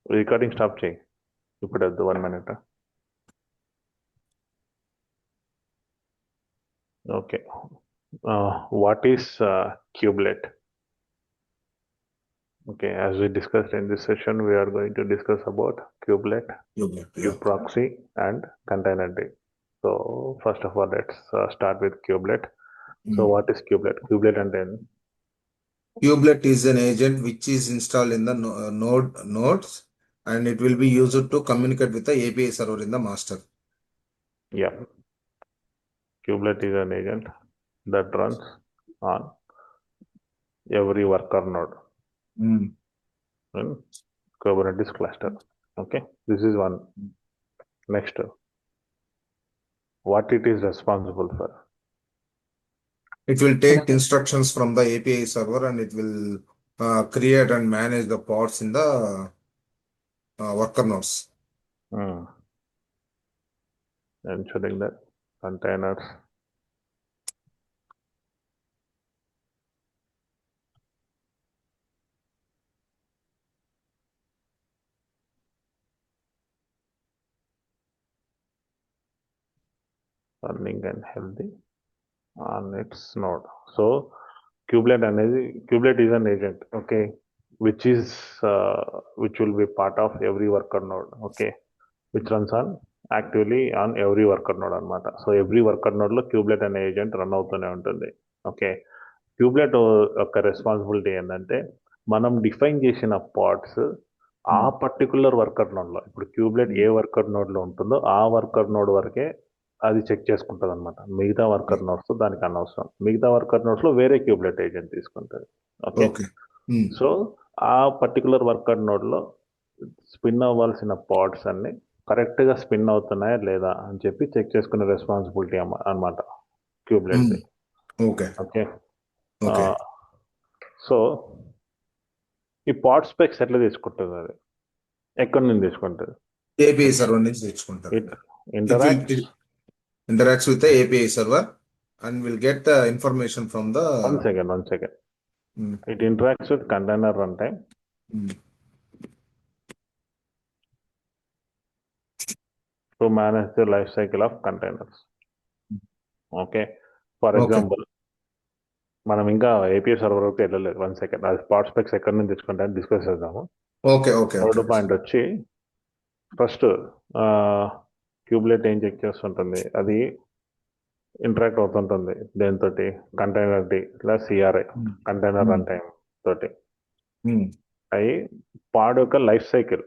Recording stop చేయి. ఇప్పుడు వద్దు, 1 minute. Okay. What is kubelet? Okay, as we discussed in this session, we are going to discuss about kubelet, kubeproxy, and containerd. So first of all, let's start with kubelet. So what is kubelet? Kubelet and then Kubelet is an agent which is installed in the nodes, and it will be used to communicate with the API server in the master. yeah, kubelet is an agent that runs on every worker node in Kubernetes cluster. Okay, this is one. Next, what it is responsible for? It will take instructions from the API server, and it will create and manage the pods in the worker nodes. Ensuring that containers running and healthy on its node. So kubelet is an agent, okay, which will be part of every worker node, okay, which runs on actively on every worker node అనమాట. So every worker node లో cubelet అనే agent run అవుతూనే ఉంటుంది. Okay, cubelet యొక్క responsibility ఏంటంటే మనం define చేసిన parts ఆ పర్టికులర్ వర్కర్ నోడ్ లో, ఇప్పుడు క్యూబ్లెట్ ఏ వర్కర్ నోడ్ లో ఉంటుందో ఆ వర్కర్ నోడ్ వరకే అది చెక్ చేసుకుంటుంది అనమాట. మిగతా వర్కర్ నోడ్స్ దానికి అనవసరం. మిగతా వర్కర్ నోడ్స్ లో వేరే క్యూబ్లెట్ ఏజెంట్ తీసుకుంటుంది. ఓకే, సో ఆ పర్టికులర్ వర్కర్ నోడ్ లో స్పిన్ అవ్వాల్సిన పాడ్స్ అన్ని కరెక్ట్ గా స్పిన్ అవుతున్నాయా లేదా అని చెప్పి చెక్ చేసుకునే రెస్పాన్సిబిలిటీ అనమాట క్యూబ్లెట్. ఓకే ఓకే, సో ఈ పాడ్ స్పెక్స్ ఎట్లా తీసుకుంటుంది? అది ఎక్కడి నుంచి తీసుకుంటుంది? API సర్వర్ నుంచి తెచ్చుకుంటారు. Interacts with the API server and will get the information from the one second. It interacts with container runtime. To manage the life cycle of containers. Okay, for example, మనం ఇంకా API server వరకు వెళ్ళలేదు. 1 second, అది పాడ్ specs ఎక్కడి నుంచి తెచ్చుకుంటామని discuss చేద్దాము. Third point వచ్చి, first cubelet ఏం చెక్ చేస్తుంటుంది, అది ఇంటరాక్ట్ అవుతుంటుంది దేంతో, కంటైనర్ డి ఇలా సిఆర్ఐ కంటైనర్ రన్ టైం తోటి. అవి పాడ్ యొక్క life cycle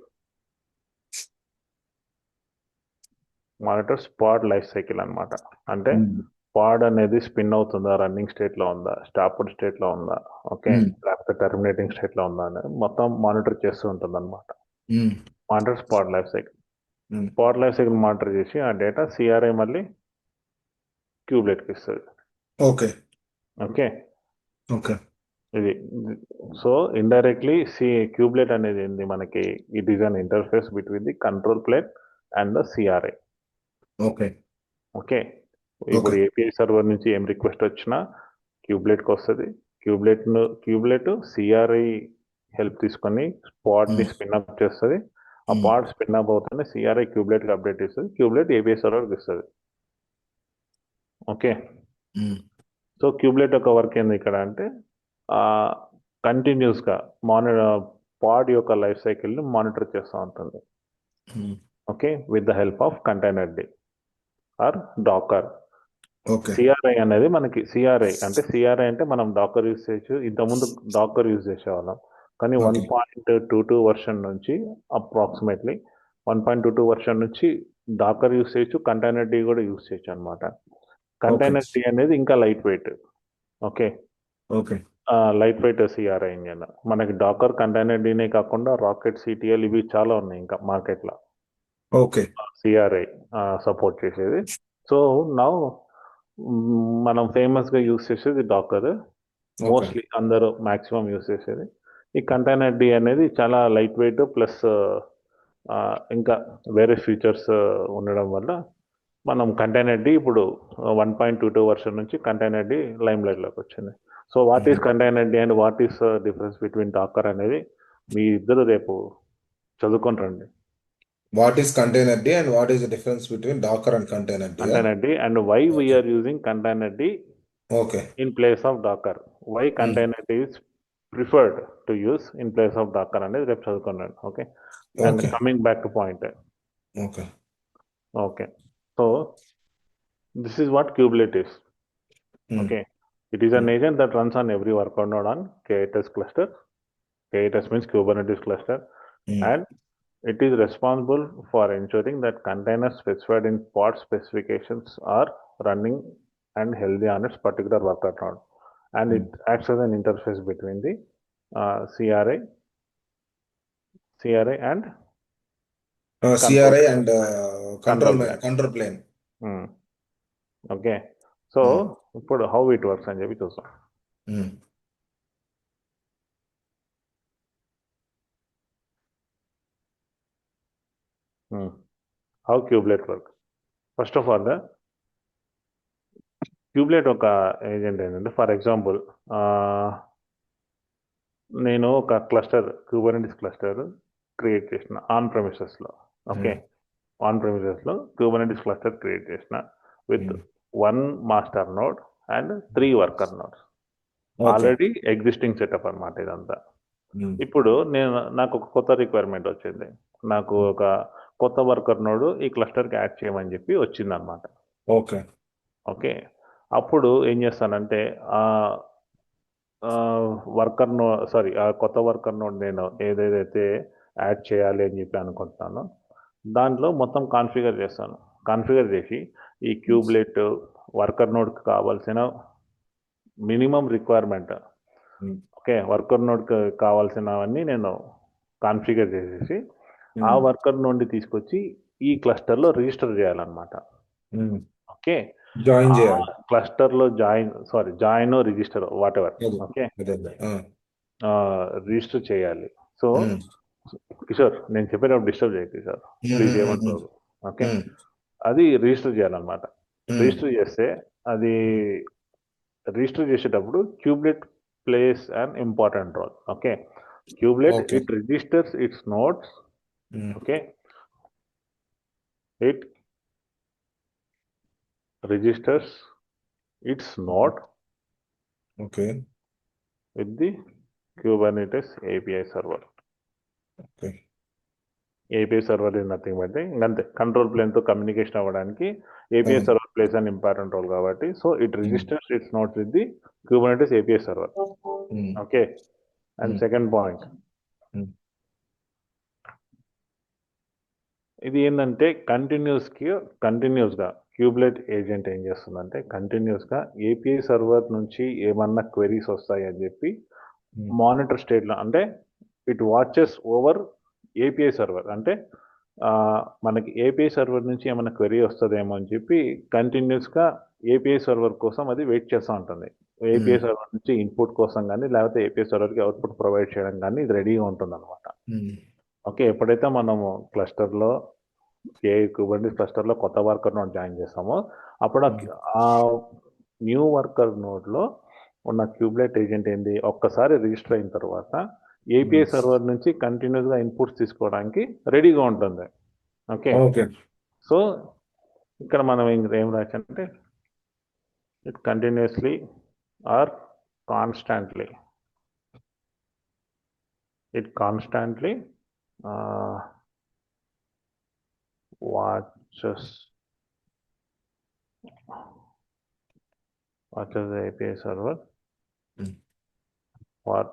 monitors, pod life cycle అనమాట. అంటే పాడ్ అనేది స్పిన్ అవుతుందా, రన్నింగ్ స్టేట్ లో ఉందా, స్టాప్డ్ స్టేట్ లో ఉందా, ఓకే, లేకపోతే టర్మినేటింగ్ స్టేట్ లో ఉందా అనేది మొత్తం మానిటర్ చేస్తూ ఉంటుంది అనమాట. Monitors pod life cycle. Pod life cycle monitor చేసి ఆ డేటా సిఆర్ఐ మళ్ళీ క్యూబ్లెట్కి ఇస్తుంది. ఓకే ఓకే ఓకే ఇది. సో ఇండైరెక్ట్లీ క్యూబ్లెట్ అనేది ఏంది మనకి, it is an interface between the control plane and the CRI. Okay okay, ఇప్పుడు ఏపీఐ సర్వర్ నుంచి ఏం రిక్వెస్ట్ వచ్చినా క్యూబ్లెట్కి వస్తుంది. క్యూబ్లెట్ సిఆర్ఐ హెల్ప్ తీసుకొని పాడ్ని స్పిన్ అప్ చేస్తుంది. ఆ పాడ్ స్పిన్ అప్ అవుతుంది, సిఆర్ఐ క్యూబ్లెట్కి అప్డేట్ ఇస్తుంది, క్యూబ్లెట్ ఏపీఐ సర్వర్కి ఇస్తుంది. ఓకే, సో క్యూబ్లెట్ యొక్క వర్క్ ఏంది ఇక్కడ అంటే కంటిన్యూస్గా పాడ్ యొక్క లైఫ్ సైకిల్ని మానిటర్ చేస్తూ ఉంటుంది. Okay, with the help of containerd or Docker. CRI అనేది మనకి, సిఆర్ఐ అంటే మనం డాకర్ యూజ్ చేయొచ్చు. ఇంతకుముందు డాకర్ యూజ్ చేసేవాళ్ళం, కానీ 1.22 వర్షన్ నుంచి అప్రాక్సిమేట్లీ 1.22 వర్షన్ నుంచి డాకర్ యూజ్ చేయొచ్చు, కంటైనర్ డి కూడా యూజ్ చేయొచ్చు అనమాట. కంటైనర్ డి అనేది ఇంకా light weight. Okay okay light weight CRI engine. మనకి డాకర్, కంటైనర్ డినే కాకుండా రాకెట్, సిటిఎల్ ఇవి చాలా ఉన్నాయి ఇంకా మార్కెట్లో. ఓకే, సిఆర్ఐ సపోర్ట్ చేసేది. సో నౌ మనం ఫేమస్గా యూజ్ చేసేది డాకర్, మోస్ట్లీ అందరూ మ్యాక్సిమం యూజ్ చేసేది. ఈ కంటైనర్ డి అనేది చాలా లైట్ వెయిట్ ప్లస్ ఇంకా వేరే ఫీచర్స్ ఉండడం వల్ల మనం కంటైనర్ డి ఇప్పుడు 1.22 వర్షన్ నుంచి కంటైనర్ డి లైమ్ లైట్లోకి వచ్చింది. So what is containerd and what is difference between Docker అనేది మీ ఇద్దరు రేపు చదువుకొని రండి. What is containerd and what is the difference between Docker and containerd? Yeah? Containerd and why we Okay. are using containerd Okay. in place of Docker. Why containerd is preferred to use in place of Docker అనేది రేపు చదువుకున్నాను. Okay, and Okay. Coming back to point. Okay. Okay, so this is what kubelet is. Okay, it is an agent that runs on every workload node on K8s cluster. K8s means Kubernetes cluster, and it is responsible for ensuring that containers specified in pod specifications are running and healthy on its particular workload node, and it acts as an interface between the CRI and CRI and control control plane. Okay, so ఇప్పుడు how it works అని చెప్పి చూస్తాం. How kubelet work. First of all kubelet ఒక agent ఏంటంటే, for example నేను ఒక cluster Kubernetes cluster create చేసిన on ప్రెమిసెస్లో. ఓకే, ఆన్ ప్రెమిసెస్లో క్యూబర్నెటిస్ క్లస్టర్ క్రియేట్ చేసిన with 1 master node and 3 worker nodes. Already existing setup అనమాట ఇదంతా. ఇప్పుడు నాకు ఒక కొత్త రిక్వైర్మెంట్ వచ్చింది. నాకు ఒక కొత్త వర్కర్ నోడ్ ఈ క్లస్టర్కి యాడ్ చేయమని చెప్పి వచ్చింది అనమాట. ఓకే ఓకే, అప్పుడు ఏం చేస్తానంటే వర్కర్ నోడ్ ఆ కొత్త వర్కర్ నోడ్ నేను ఏదైతే యాడ్ చేయాలి అని చెప్పి అనుకుంటున్నానో దాంట్లో మొత్తం కాన్ఫిగర్ చేస్తాను. కాన్ఫిగర్ చేసి ఈ క్యూబ్లెట్ వర్కర్ నోడ్కి కావాల్సిన మినిమం రిక్వైర్మెంట్, ఓకే, వర్కర్ నోడ్కి కావాల్సినవన్నీ నేను కాన్ఫిగర్ చేసేసి ఆ వర్కర్ నుండి తీసుకొచ్చి ఈ క్లస్టర్లో రిజిస్టర్ చేయాలన్నమాట. ఓకే, జాయిన్ చేయాలి క్లస్టర్లో join register whatever. Okay, register చేయాలి. సో కిషోర్, నేను చెప్పేటప్పుడు డిస్టర్బ్ చేయకు సార్, ప్లీజ్ ఏమంటారు. ఓకే, అది రిజిస్టర్ చేయాలన్నమాట. రిజిస్టర్ చేస్తే అది రిజిస్టర్ చేసేటప్పుడు kubelet plays an important role. Okay, kubelet it registers its nodes. Okay, it registers its node with the Kubernetes API server. API server is nothing but control plane to communication avvadaniki API server plays an important role kabatti, so it registers its nodes with the Kubernetes API server. Okay, and second point, ఇది ఏంటంటే కంటిన్యూస్గా cubelet agent ఏం చేస్తుందంటే కంటిన్యూస్గా API server నుంచి ఏమన్నా queries వస్తాయి అని చెప్పి మానిటర్ స్టేట్లో, అంటే it watches over API server. అంటే మనకి ఏపీఐ సర్వర్ నుంచి ఏమైనా క్వెరీ వస్తుందేమో అని చెప్పి కంటిన్యూస్గా ఏపీఐ సర్వర్ కోసం అది వెయిట్ చేస్తూ ఉంటుంది. ఏపీఐ సర్వర్ నుంచి ఇన్పుట్ కోసం కానీ లేకపోతే ఏపీఐ సర్వర్కి అవుట్పుట్ ప్రొవైడ్ చేయడం కానీ ఇది రెడీగా ఉంటుంది అనమాట. ఓకే, ఎప్పుడైతే మనము క్లస్టర్లో కుబర్నెటిస్ క్లస్టర్లో కొత్త వర్కర్ నోడ్ జాయిన్ చేస్తామో అప్పుడు ఆ న్యూ వర్కర్ నోడ్లో ఉన్న క్యూబ్లెట్ ఏజెంట్ ఏంది, ఒక్కసారి రిజిస్టర్ అయిన తర్వాత ఏపీఐ సర్వర్ నుంచి కంటిన్యూస్గా ఇన్పుట్స్ తీసుకోవడానికి రెడీగా ఉంటుంది. ఓకే, సో ఇక్కడ మనం ఏం రాసంటే it continuously or constantly watches the API server for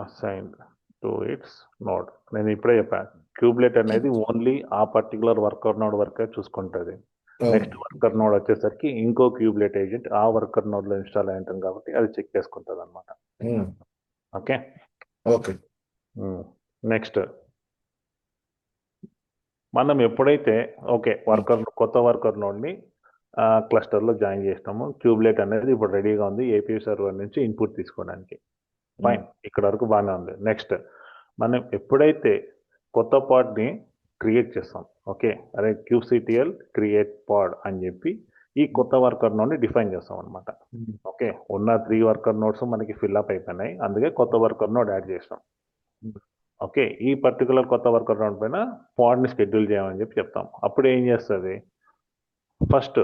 assigned to its node. నేను ఇప్పుడే చెప్పాను, క్యూబ్లెట్ అనేది ఓన్లీ ఆ పర్టికులర్ వర్కర్ నోడ్ వరకే చూసుకుంటుంది. నెక్స్ట్ వర్కర్ నోడ్ వచ్చేసరికి ఇంకో క్యూబ్లెట్ ఏజెంట్ ఆ వర్కర్ నోడ్లో ఇన్స్టాల్ అయి ఉంటుంది కాబట్టి అది చెక్ చేసుకుంటుంది అనమాట. ఓకే ఓకే, నెక్స్ట్ మనం ఎప్పుడైతే కొత్త వర్కర్ నోడ్ని క్లస్టర్లో జాయిన్ చేస్తాము, క్యూబ్లెట్ అనేది ఇప్పుడు రెడీగా ఉంది ఏపీఐ సర్వర్ నుంచి ఇన్పుట్ తీసుకోవడానికి. ఫైన్, ఇక్కడ వరకు బాగానే ఉంది. నెక్స్ట్ మనం ఎప్పుడైతే కొత్త పాడ్ని క్రియేట్ చేస్తాం, ఓకే, అదే క్యూసిటిఎల్ క్రియేట్ పాడ్ అని చెప్పి ఈ కొత్త వర్కర్ నోడ్ని డిఫైన్ చేస్తాం అనమాట. ఓకే, ఉన్న 3 వర్కర్ నోడ్స్ మనకి ఫిల్అప్ అయిపోయినాయి, అందుకే కొత్త వర్కర్ నోడ్ యాడ్ చేసినాం. ఓకే, ఈ పర్టికులర్ కొత్త వర్కర్ నోడ్ పైన పాడ్ని షెడ్యూల్ చేయమని చెప్పి చెప్తాం. అప్పుడు ఏం చేస్తుంది, ఫస్ట్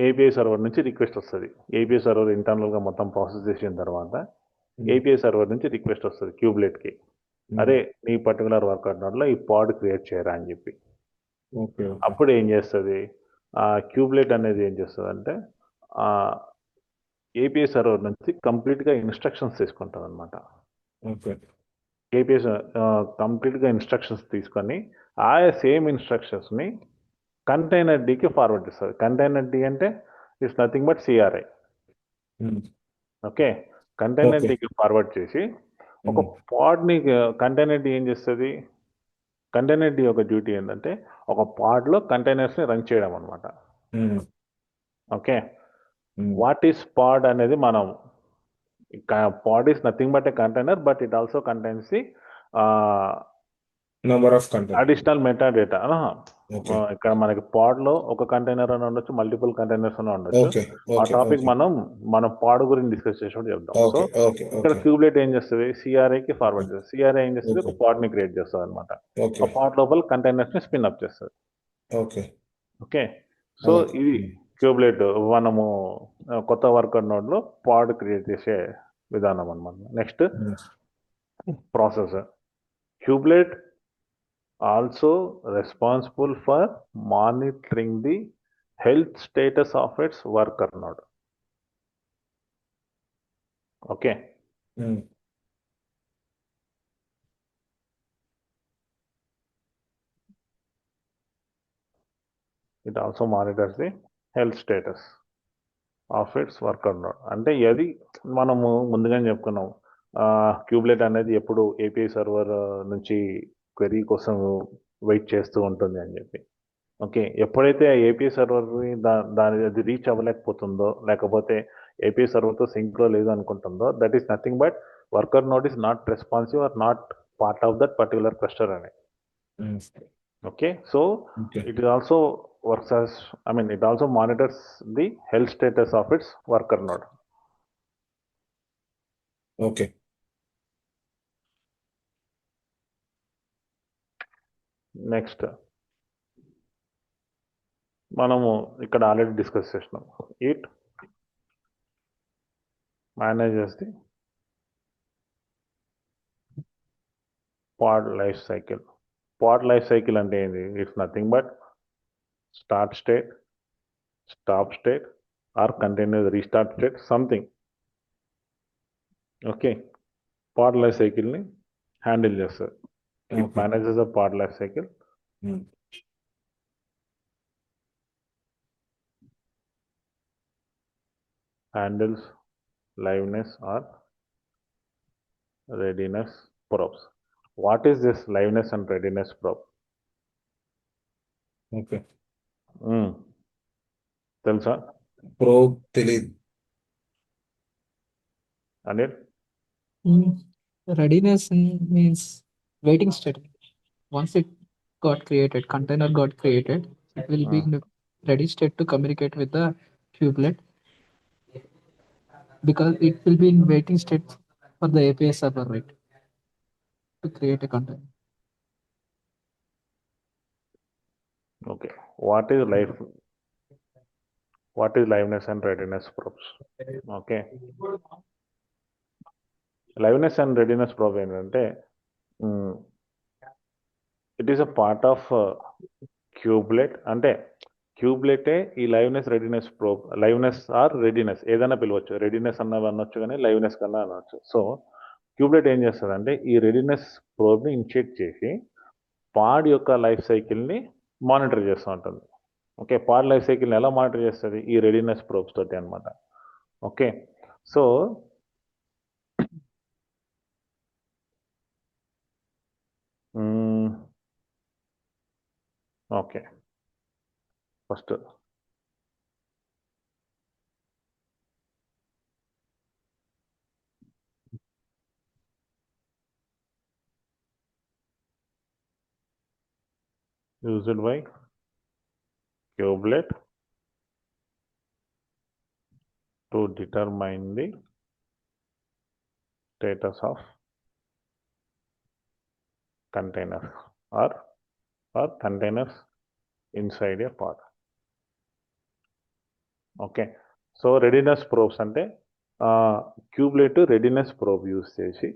ఏపీఐ సర్వర్ నుంచి రిక్వెస్ట్ వస్తుంది. ఏపీఐ సర్వర్ ఇంటర్నల్గా మొత్తం ప్రాసెస్ చేసిన తర్వాత ఏపీఐ సర్వర్ నుంచి రిక్వెస్ట్ వస్తుంది క్యూబ్లెట్కి, అరే నీ పర్టికులర్ వర్కర్ నోడ్లో ఈ పాడ్ క్రియేట్ చేయరా అని చెప్పి. ఓకే. అప్పుడు ఏం చేస్తుంది, ఆ క్యూబ్లెట్ అనేది ఏం చేస్తుంది అంటే ఏపీఐ సర్వర్ నుంచి కంప్లీట్గా ఇన్స్ట్రక్షన్స్ తీసుకుంటుంది అనమాట. ఓకే. ఏపీఐ కంప్లీట్గా ఇన్స్ట్రక్షన్స్ తీసుకొని ఆ సేమ్ ఇన్స్ట్రక్షన్స్ని కంటైనర్ డీకి ఫార్వర్డ్ చేస్తుంది. కంటైనర్ డి అంటే it's nothing but CRI. Okay, container డీకి ఫార్వర్డ్ చేసి ఒక పాడ్ని కంటైనర్ డి ఏం చేస్తుంది, కంటైనర్ డి యొక్క డ్యూటీ ఏంటంటే ఒక పాడ్లో కంటైనర్స్ని రన్ చేయడం అనమాట. ఓకే, వాట్ ఈస్ పాడ్ అనేది మనం pod is nothing but a container, but it also contains the number of container, additional meta data. ఇక్కడ మనకి పాడ్ లో ఒక కంటైనర్ అని ఉండొచ్చు, మల్టిపుల్ కంటైనర్స్ అని ఉండొచ్చు. ఆ టాపిక్ మనం పాడ్ గురించి డిస్కస్ చేసినప్పుడు చెప్దాం. సో ఇక్కడ క్యూబ్లెట్ ఏం చేస్తుంది, సిఆర్ఐకి ఫార్వర్డ్ చేస్తుంది. సిఆర్ఐ ఏం చేస్తుంది, ఒక పాడ్ ని క్రియేట్ చేస్తుంది అనమాట. ఆ పాడ్ లోపల కంటైనర్స్ ని స్పిన్ అప్ చేస్తుంది. ఓకే, సో ఇది క్యూబ్లెట్ మనము కొత్త వర్కర్ నోడ్ లో పాడ్ క్రియేట్ చేసే విధానం అనమాట. Next process. Cubelet also responsible for monitoring the health status of its worker node. Okay. It also monitors the health status of its worker node. అంటే అది మనము ముందుగానే చెప్పుకున్నాం, క్యూబ్లెట్ అనేది ఎప్పుడు ఏపీఐ సర్వర్ నుంచి క్వెరీ కోసం వెయిట్ చేస్తూ ఉంటుంది అని చెప్పి. ఓకే, ఎప్పుడైతే ఆ ఏపీఐ సర్వర్ దాని అది రీచ్ అవ్వలేకపోతుందో, లేకపోతే ఏపీఐ సర్వర్తో సింక్లో లేదు అనుకుంటుందో, that is nothing but worker node is not responsive or not part of that particular cluster అని. Okay, so it is also works as, I mean, it also monitors the health status of its worker node. Okay. Next మనము ఇక్కడ already discuss చేసినాం, it manages the pod life cycle. Pod life cycle అంటే ఏంటి, it's nothing but start state, stop state or continues restart state something. Okay, pod life సైకిల్ని handle చేస్తుంది. It manages the pod life cycle. Handles liveness or readiness probes. What is this liveness and readiness probe? Okay. తెలుసా? Probe తెలియదు. Anil? Readiness means waiting state. Once it got created, container got created, it will be in a ready state to communicate with the kubelet, because it will be in waiting state for the API server, right, to create a container. Okay. What is liveness and readiness probes? Okay. Liveness and readiness probe ఏంటంటే it is a part of kubelet. అంటే క్యూబ్లెటే ఈ liveness readiness probe, liveness or readiness ఏదైనా పిలవచ్చు, readiness అన్న అనొచ్చు కానీ liveness కన్నా అనొచ్చు. సో క్యూబ్లెట్ ఏం చేస్తుంది అంటే ఈ రెడీనెస్ ప్రోబ్ని ఇనిషియేట్ చేసి పాడ్ యొక్క లైఫ్ సైకిల్ని మానిటర్ చేస్తూ ఉంటుంది. ఓకే, పాడ్ లైఫ్ సైకిల్ని ఎలా మానిటర్ చేస్తుంది, ఈ రెడీనెస్ ప్రోబ్స్ తోటి అనమాట. Okay, so okay, first used by kubelet to determine the status of container or containers inside a pod. Okay. So readiness probes అంటే cubelet readiness probe use చేసి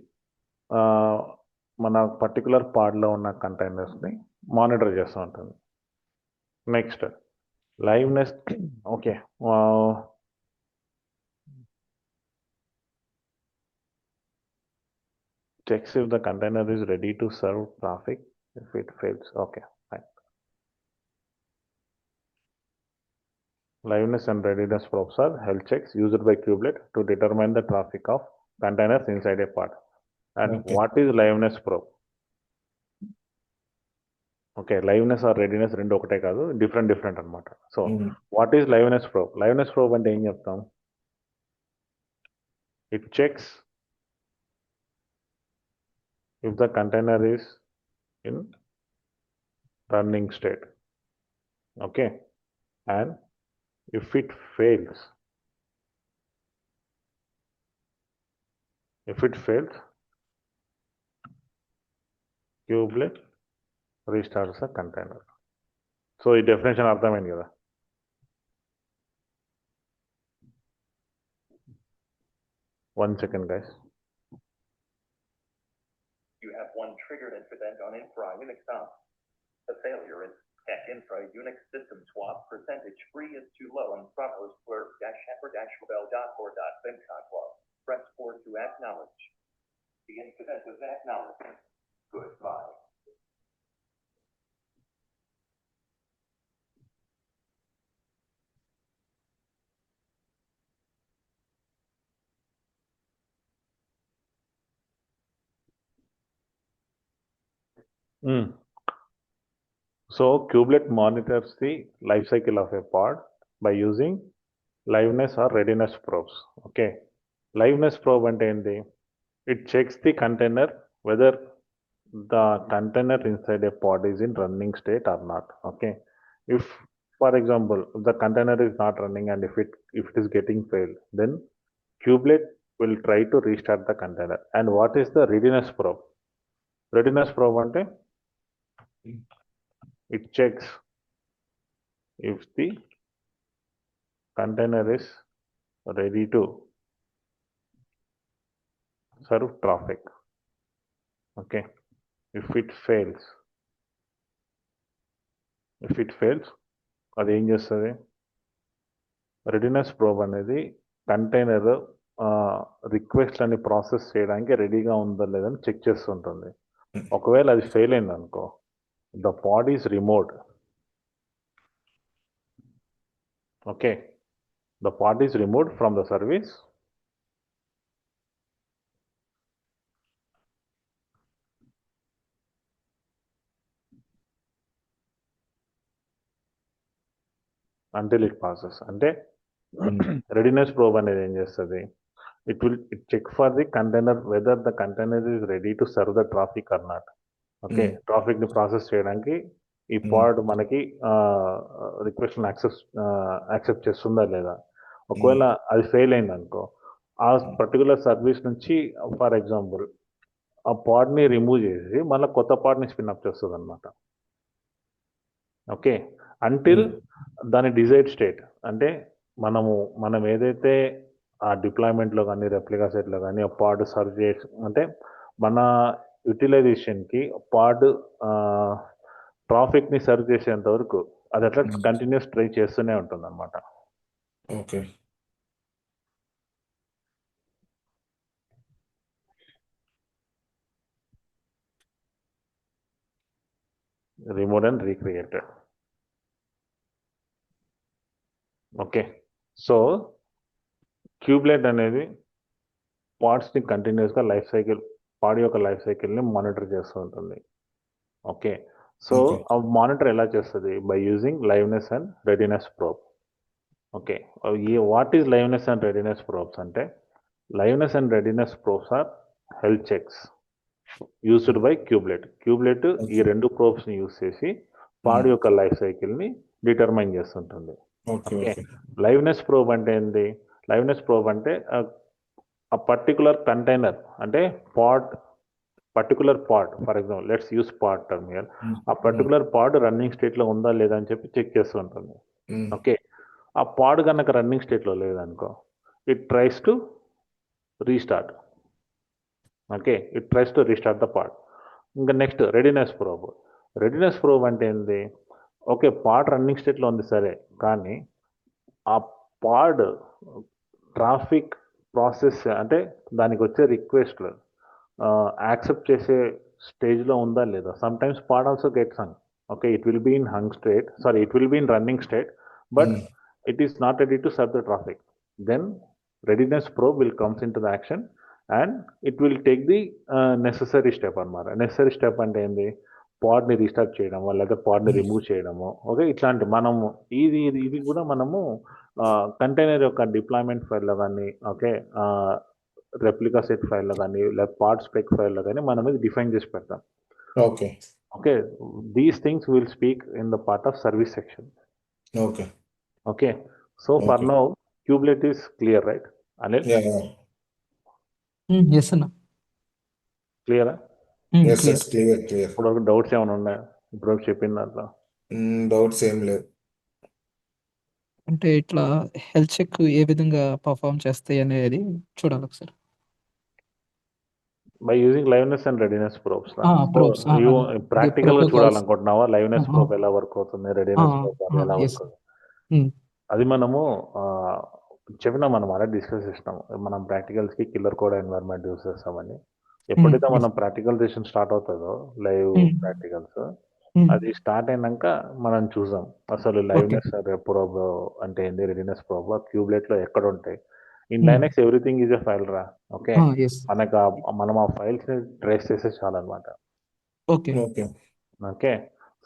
మన particular పాడ్లో ఉన్న కంటైనర్స్ని monitor చేస్తూ ఉంటుంది. Next liveness. Okay. checks if the container is ready to serve traffic. If it fails, okay, fine. Liveness and readiness probes are health checks used by kubelet to determine the traffic of containers inside a pod. And Okay. what is liveness probe? Okay, liveness or readiness రెండు ఒకటే కాదు, different అన్నమాట. So what is liveness probe? Liveness probe అంటే ఏం చెప్తాం? It checks if the container is in running state. Okay, and if it fails, kubelet restarts the container. So ఈ definition అర్థమైంది కదా. One second, guys. You have one triggered incident on infra Unix DOM. The failure is at infra Unix system swap percentage free is too low and Protos blurb -shepherd-rebel.core.vimcog. Press 4 to acknowledge. The incident is acknowledged. Goodbye. So kubelet monitors the life cycle of a pod by using liveness or readiness probes. Okay, liveness probe అంటే ఏంటి? It checks the container whether the container inside a pod is in running state or not. Okay, if for example if the container is not running and if it is getting failed, then kubelet will try to restart the container. And what is the readiness probe? Readiness probe అంటే it checks if the container is ready to serve traffic. Okay, if it fails అది ఏం చేస్తుంది? Readiness probe అనేది container రిక్వెస్ట్లని process చేయడానికి రెడీగా ఉందో లేదని check చేస్తుంటుంది. ఒకవేళ అది ఫెయిల్ అయింది అనుకో, the pod is removed. Okay, the pod is removed from the service until it passes. అంటే రెడీనెస్ ప్రోబ్ అనేది ఏం చేస్తుంది? It check for the container whether the container is ready to serve the traffic or not. Okay, traffic ని process చేయడానికి ఈ పాడ్ మనకి request accept చేస్తుందా లేదా. ఒకవేళ అది ఫెయిల్ అయింది అనుకో, ఆ పర్టికులర్ సర్వీస్ నుంచి ఫర్ ఎగ్జాంపుల్ ఆ పాడ్ ని రిమూవ్ చేసి మళ్ళీ కొత్త పాడ్ ని స్పిన్ అప్ చేస్తుంది అనమాట. ఓకే, అంటిల్ దాని డిజైర్డ్ స్టేట్ అంటే మనం ఏదైతే ఆ డిప్లాయ్మెంట్లో కానీ రెప్లికా సెట్లో కానీ ఆ పాడ్ సర్వ్ చేసి అంటే మన యూటిలైజేషన్కి పాడ్ ట్రాఫిక్ని సర్వ్ చేసేంత వరకు అది అట్లా కంటిన్యూస్ ట్రై చేస్తూనే ఉంటుంది అనమాట. Okay, removed and recreated. Okay, so cubelet అనేది పాడ్స్ని కంటిన్యూస్గా లైఫ్ సైకిల్ పాడ్ యొక్క లైఫ్ సైకిల్ని మానిటర్ చేస్తూ ఉంటుంది. ఓకే, సో ఆ మానిటర్ ఎలా చేస్తుంది? By using liveness and readiness probe. Okay, what is liveness and readiness probes అంటే liveness and readiness probes are health checks used by kubelet. ఈ రెండు ప్రోబ్స్ని యూస్ చేసి పాడ్ యొక్క లైఫ్ సైకిల్ని డిటర్మైన్ చేస్తుంటుంది. Okay okay, okay liveness probe అంటే ఏంది? లైవ్నెస్ ప్రోబ్ అంటే ఆ పర్టికులర్ కంటైనర్ అంటే particular pod, for example let's use pod term here. ఆ పర్టికులర్ పాడ్ రన్నింగ్ స్టేట్లో ఉందా లేదా అని చెప్పి చెక్ చేస్తూ ఉంటుంది. ఓకే, ఆ పాడ్ కనుక రన్నింగ్ స్టేట్లో లేదనుకో, it tries to restart. Okay, it tries to restart the pod. ఇంకా next readiness probe. Readiness probe అంటే ఏంది? ఓకే, పాడ్ రన్నింగ్ స్టేట్లో ఉంది సరే, కానీ ఆ పాడ్ ట్రాఫిక్ ప్రాసెస్ అంటే దానికి వచ్చే రిక్వెస్ట్లు యాక్సెప్ట్ చేసే స్టేజ్లో ఉందా లేదా. Sometimes pod also gets hung. Okay, it will be in hung state, sorry it will be in running state, but it is not ready to serve the traffic. Then readiness probe will comes into the action and it will take the necessary step అన్నమాట. Necessary step అంటే ఏంది? పాడ్ని restart చేయడము, లేదా పాడ్ని remove చేయడము. Okay, ఇట్లాంటి మనము ఇది కూడా మనము కంటైనర్ యొక్క డిప్లాయ్మెంట్ ఫైల్లో కానీ, ఓకే, రెప్లికా సెట్ ఫైల్లో కానీ, లేదా పాడ్ స్పెక్ ఫైల్లో కానీ మనం ఇది డిఫైన్ చేసి పెడతాం. Okay okay, these things will speak in the part of service section. Okay Okay, so for Okay. now, kubelet is clear, right? Anil, yeah yes అన్న. clear? yes clear. yes clear clear ఇప్పుడు డౌట్స్ ఏమైనా ఉన్నాయా? ఇప్పుడు చెప్పిన దాంట్లో doubts ఏం లేవు. అంటే ఇట్లా హెల్త్ చెక్ ఏ విధంగా పర్ఫామ్ చేస్తాయి అనేది చూడాలి ఒకసారి. By using liveness and readiness probes. probes, practical గా protocols. చూడాలనుకుంటున్నావా? లైవ్నెస్ Ah, ప్రోబ్ ఎలా వర్క్ అవుతుంది, రెడీనెస్ ప్రోబ్ ఎలా yes. వర్క్ అవుతుంది, అది మనము చెప్పినా మనం అలా డిస్కస్ చేసినాము. మనం ప్రాక్టికల్స్ కి కిల్లర్ కోడ్ ఎన్వైరన్మెంట్ యూస్ చేస్తామని. ఎప్పుడైతే మనం ప్రాక్టికల్ సెషన్ స్టార్ట్ అవుతుందో లైవ్ ప్రాక్టికల్స్, అది స్టార్ట్ అయినాక మనం చూసాం అసలు లైవ్నెస్ ప్రోబ్ అంటే ఏంది, రెడీనెస్ ప్రోబ్ క్యూబ్లెట్ లో ఎక్కడ ఉంటాయి. In Linux everything is a file రా. ఓకే, మనకు మనం ఆ ఫైల్స్ ని ట్రేస్ చేసే చాలన్నమాట. Okay okay okay,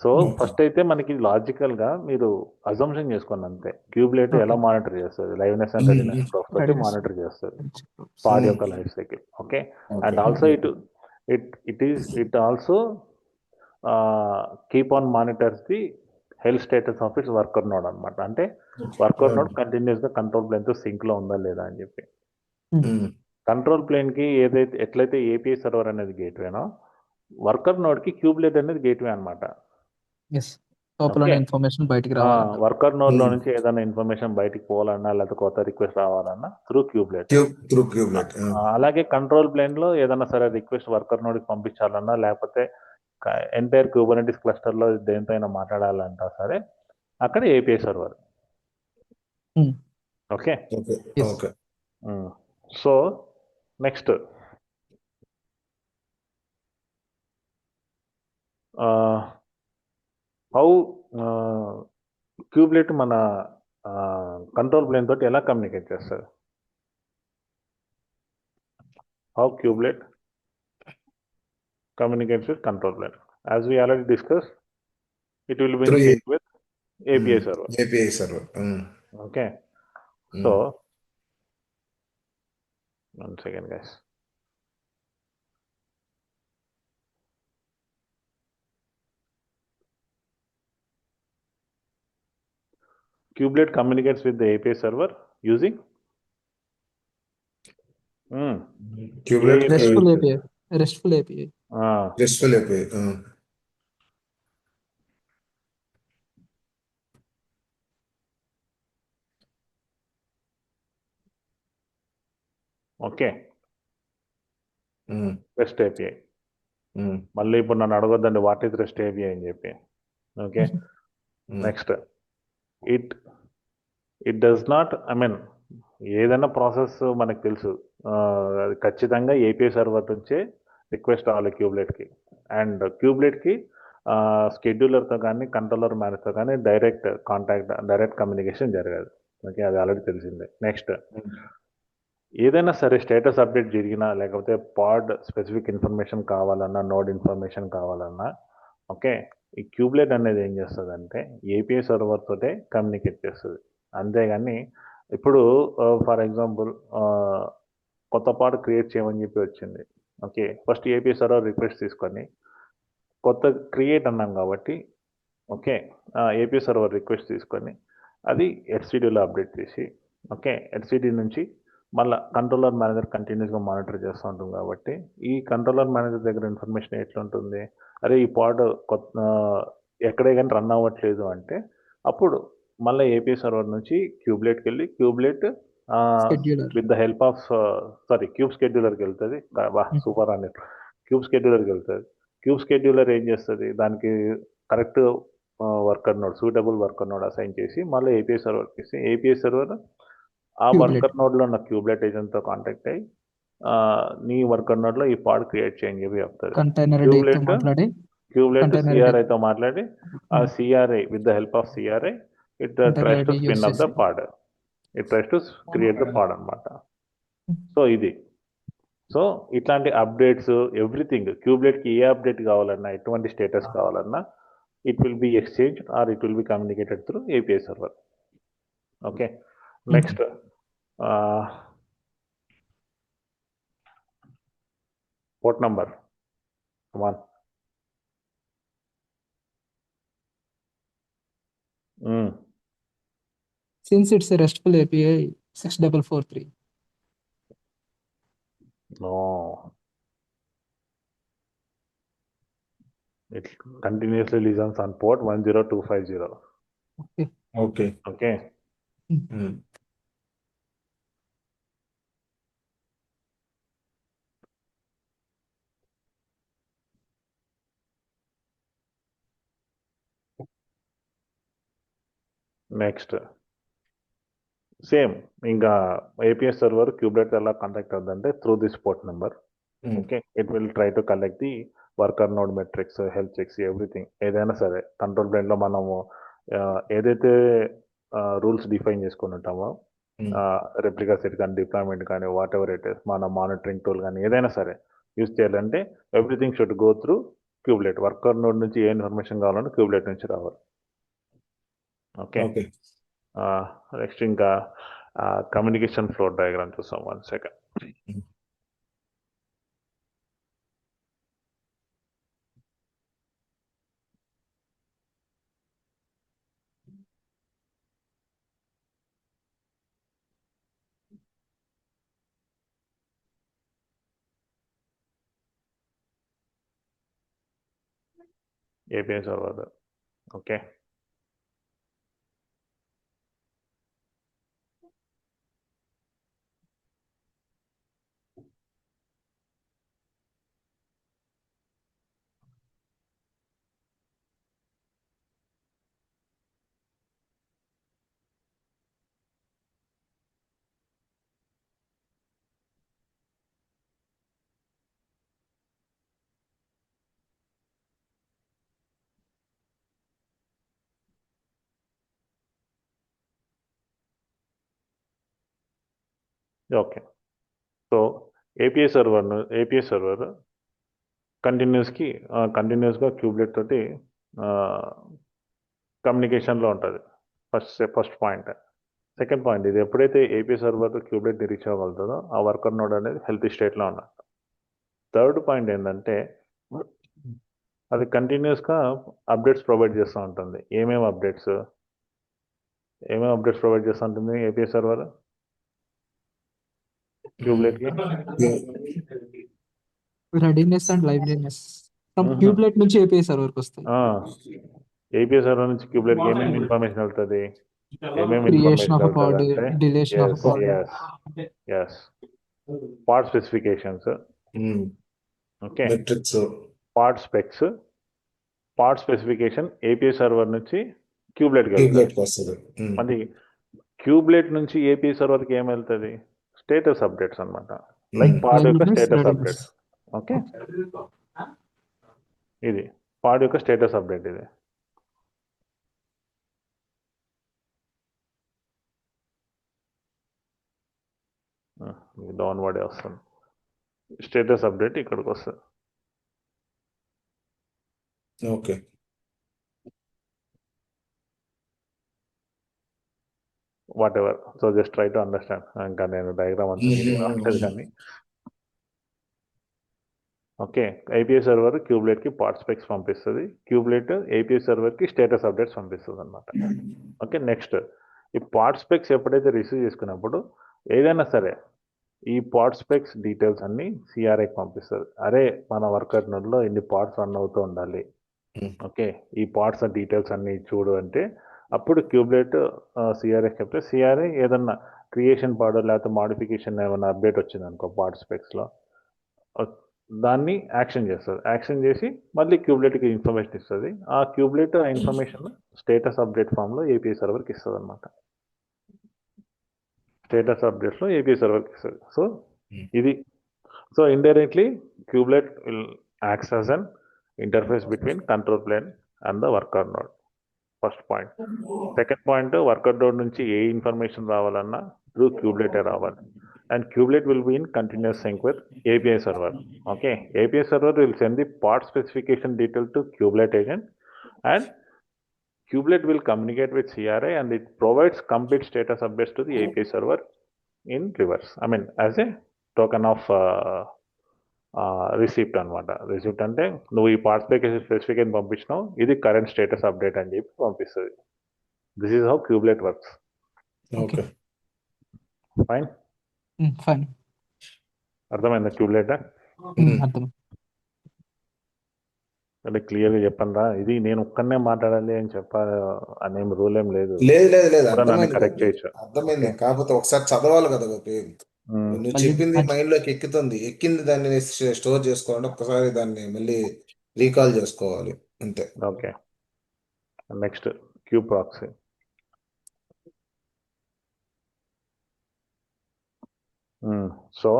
so first అయితే మనకి లాజికల్ గా మీరు అజంప్షన్ చేసుకోండి అంతే. క్యూబ్లెట్ ఎలా మానిటర్ చేస్తుంది? లైవ్నెస్ అండ్ రెడీనెస్ ప్రోబ్ తోటి మానిటర్ చేస్తుంది పాడ్ యొక్క life cycle. Okay, and also it also keep on monitors the health status of it's worker node అనమాట. అంటే వర్కర్ నోడ్ కంటిన్యూస్ గా కంట్రోల్ ప్లేన్ తో సింక్ లో ఉందా లేదా అని చెప్పి. కంట్రోల్ ప్లేన్ కి ఎట్లయితే ఏపీఐ సర్వర్ అనేది గేట్వేనో, వర్కర్ నోడ్ కి క్యూబ్లెట్ అనేది గేట్వే అనమాట. ఇన్ఫర్మేషన్ బయటికి రావాలి. వర్కర్ నోడ్ లో నుంచి ఏదైనా ఇన్ఫర్మేషన్ బయటికి పోవాలన్నా, లేదా కొత్త రిక్వెస్ట్ రావాలన్నా త్రూ క్యూబ్లెట్. అలాగే కంట్రోల్ ప్లేన్ లో ఏదైనా సరే రిక్వెస్ట్ వర్కర్ నోడ్ కి పంపించాలన్నా, లేకపోతే ఎంటైర్ కుబర్నెటిస్ క్లస్టర్ లో దేంతో అయినా మాట్లాడాలంటా సరే అక్కడ API server. Okay okay so next how cubelet మన కంట్రోల్ ప్లేన్ తోటి ఎలా కమ్యూనికేట్ చేస్తారు? How cubelet communicates with control plane. As we already discussed, it will be in sync with API server. API server. Okay. So, one second, guys. Kubelet communicates with the API server using Kubelet RESTful API. RESTful API. Okay, rest API. మళ్ళీ ఇప్పుడు నన్ను అడగొద్దండి what is rest API అని చెప్పి. Okay, next it does not, I mean ఏదైనా process మనకు తెలుసు, అది ఖచ్చితంగా ఏపీఐ సర్వర్ నుంచే రిక్వెస్ట్ రావాలి క్యూబ్లెట్కి. అండ్ క్యూబ్లెట్కి స్కెడ్యూలర్తో కానీ కంట్రోలర్ మేనేజ్తో కానీ డైరెక్ట్ కమ్యూనికేషన్ జరగదు. ఓకే, అది ఆల్రెడీ తెలిసిందే. నెక్స్ట్ ఏదైనా సరే స్టేటస్ అప్డేట్ జరిగినా, లేకపోతే పాడ్ స్పెసిఫిక్ ఇన్ఫర్మేషన్ కావాలన్నా, నోడ్ ఇన్ఫర్మేషన్ కావాలన్నా, ఓకే, ఈ క్యూబ్లెట్ అనేది ఏం చేస్తుంది అంటే ఏపీఐ సర్వర్ తోటే కమ్యూనికేట్ చేస్తుంది. అంతేగాని ఇప్పుడు ఫర్ ఎగ్జాంపుల్ కొత్త పాడ్ క్రియేట్ చేయమని చెప్పి వచ్చింది. Okay, first API server request తీసుకొని కొత్త క్రియేట్ అన్నాం కాబట్టి ఓకే ఏపీ సర్వర్ రిక్వెస్ట్ తీసుకొని అది హెచ్సిడిలో అప్డేట్ చేసి ఓకే హెచ్సిడి నుంచి మళ్ళీ కంట్రోలర్ మేనేజర్ కంటిన్యూస్గా మానిటర్ చేస్తూ ఉంటుంది కాబట్టి ఈ కంట్రోలర్ మేనేజర్ దగ్గర ఇన్ఫర్మేషన్ ఎట్లా ఉంటుంది అరే ఈ పాడ్ కొత్త ఎక్కడే కానీ రన్ అవ్వట్లేదు అంటే అప్పుడు మళ్ళీ ఏపీ సర్వర్ నుంచి క్యూబ్లెట్కి వెళ్ళి kubelet Scheduler. With the help of kube స్కెడ్యూలర్కి వెళ్తుంది బా సూపర్ అని క్యూబ్ స్కెడ్యూలర్కి వెళ్తుంది క్యూబ్ స్కెడ్యూలర్ ఏం చేస్తుంది దానికి correct worker node suitable worker node assign చేసి మళ్ళీ ఏపీఐ సర్వర్కి ఇస్తే ఏపీఐ సర్వర్ ఆ Kubelet. వర్కర్ నోడ్లో ఉన్న క్యూబ్లెట్ ఏజెంట్తో కాంటాక్ట్ అయ్యి నీ వర్కర్ నోడ్లో ఈ పాడ్ క్రియేట్ చేయని చెప్పి చెప్తుంది Container date క్యూబ్లెట్ మాట్లాడి క్యూబ్లెట్ container సిఆర్ఐతో మాట్లాడి ఆ CRI with the help of CRI it tries to ID spin up the use pod it tries to create the pod అనమాట సో ఇది సో ఇట్లాంటి అప్డేట్స్ ఎవ్రీథింగ్ క్యూబ్లెట్కి ఏ అప్డేట్ కావాలన్నా ఎటువంటి స్టేటస్ కావాలన్నా it will be exchange or it will be communicated through API server okay next port number one Since it's a RESTful API 6443. No. It continuously listens on port 10250. Okay. Okay. Okay. Mm. Next same ఇంకా APS server kubelet ఎలా contact అవుతుందంటే through this port number Mm. Okay it will try to collect the worker node metrics health checks everything ఏదైనా సరే control ప్లేన్లో మనము ఏదైతే rules define చేసుకుని ఉంటామో Mm. రెప్లికా సెట్ కానీ డిప్లాయ్మెంట్ కానీ వాట్ ఎవర్ ఇట్ ఇస్ మన మానిటరింగ్ టూల్ కానీ ఏదైనా సరే యూజ్ చేయాలంటే everything should go through cubelet worker node నుంచి ఏ ఇన్ఫర్మేషన్ కావాలంటే క్యూబ్లెట్ నుంచి రావాలి ఓకే Okay. నెక్స్ట్ ఇంకా కమ్యూనికేషన్ ఫ్లో డయాగ్రామ్ చూసాం 1 second Mm. API server. Okay. Okay. So API server కంటిన్యూస్గా క్యూబ్లెట్ తోటి కమ్యూనికేషన్లో ఉంటుంది ఫస్ట్ పాయింట్. సెకండ్ పాయింట్, ఇది ఎప్పుడైతే ఏపీ సర్వర్ క్యూబ్లెట్ని రీచ్ అవ్వగలుగుతుందో ఆ వర్కర్ నోడ్ అనేది హెల్తీ స్టేట్లో ఉన్నట్టు. థర్డ్ పాయింట్ ఏంటంటే అది కంటిన్యూస్గా అప్డేట్స్ ప్రొవైడ్ చేస్తూ ఉంటుంది. ఏమేమి అప్డేట్స్ ప్రొవైడ్ చేస్తూ ఉంటుంది ఏపీ సర్వర్ క్యూబ్లెట్కి? Readiness and liveliness from kubelet నుంచి ఏపీఐ సర్వర్ కి వస్తాయి. ఏపీఐ సర్వర్ నుంచి క్యూబ్లెట్కి ఏమేమి ఇన్ఫర్మేషన్ వెళ్తుంది? Creation of pod, deletion of pod, part specifications, okay, Metrics. Part specs, part specification API server నుంచి క్యూబ్లెట్కి వెళ్తుంది. Kubelet వస్తుంది. మరి క్యూబ్లెట్ నుంచి ఏపీఐ సర్వర్కి ఏం వెళ్తుంది? స్టేటస్ అప్డేట్స్ అన్నమాట. లైక్ పార్ట్ యొక్క Liveliness, status readiness. Updates. Okay, ఇది పార్ట్ యొక్క స్టేటస్ అప్డేట్. ఇది డౌన్వర్డే వస్తుంది. స్టేటస్ అప్డేట్ ఇక్కడికి వస్తుంది. Okay. Whatever, so just try to understand. ఇంకా నేను డయాగ్రామ్ అంతా రాలేదు కానీ ఓకే, ఏపీఐ సర్వర్ క్యూబ్లెట్కి పార్ట్ స్పెక్స్ పంపిస్తుంది, క్యూబ్లెట్ ఏపీఐ సర్వర్కి స్టేటస్ అప్డేట్స్ పంపిస్తుంది అనమాట. ఓకే, నెక్స్ట్ ఈ పార్ట్ స్పెక్స్ ఎప్పుడైతే రిసీవ్ చేసుకున్నప్పుడు ఏదైనా సరే ఈ పార్ట్ స్పెక్స్ డీటెయిల్స్ అన్ని సిఆర్ఐకి పంపిస్తుంది. అరే మన వర్కర్ నోడ్లో ఇన్ని పార్ట్స్ రన్ అవుతూ ఉండాలి, ఓకే ఈ పార్ట్స్ డీటెయిల్స్ అన్ని చూడు అంటే అప్పుడు క్యూబ్లెట్ సిఆర్ఐ చెప్తే సిఆర్ఐ ఏదన్నా క్రియేషన్ పాడో లేకపోతే మాడిఫికేషన్ ఏమైనా అప్డేట్ వచ్చింది అనుకో పార్ట్ స్పెక్స్లో దాన్ని యాక్షన్ చేస్తుంది. యాక్షన్ చేసి మళ్ళీ క్యూబ్లెట్కి ఇన్ఫర్మేషన్ ఇస్తుంది. ఆ క్యూబ్లెట్ ఆ ఇన్ఫర్మేషన్ స్టేటస్ అప్డేట్ ఫామ్లో ఏపీఐ సర్వర్కి ఇస్తుంది అనమాట. స్టేటస్ అప్డేట్స్లో ఏపీఐ సర్వర్కి ఇస్తుంది. సో ఇది so indirectly kubelet will acts as an interface between control plane and the worker node. First point. Second point, worker node నుంచి ఏ ఇన్ఫర్మేషన్ రావాలన్నా త్రూ క్యూబ్లెటే రావాలి. And kubelet will be in continuous sync with API server. Okay, API server will send the part specification detail to kubelet agent, and kubelet will communicate with CRI, and it provides complete status updates to the API server in reverse. I mean, as a token of receipt అనమాట. Receipt అంటే నువ్వు ఈ part specification పంపించినావు, ఇది current status update అని చెప్పి పంపిస్తుంది. This is how cubelet works. Okay, fine. Fine, అర్థమైందా cubelet? అర్థం. అంటే క్లియర్గా చెప్పండి, ఇది నేను ఒక్కనే మాట్లాడాలి అని అనేం రూల్ ఏం లేదు. లేదు లేదు లేదు, కూడా నన్ను అర్థమైంది కరెక్ట్ గోపి, చేయొచ్చు. అర్థమైంది. కాకపోతే ఒకసారి చదవాలి కదా గోపి. నువ్వు మళ్ళీ చెప్పింది మైండ్ లోకి ఎక్కింది దాన్ని స్టోర్ చేసుకోవాలంటే ఒక్కసారి దాన్ని మళ్ళీ రీకాల్ చేసుకోవాలి అంతే. Okay, next Q proxy. So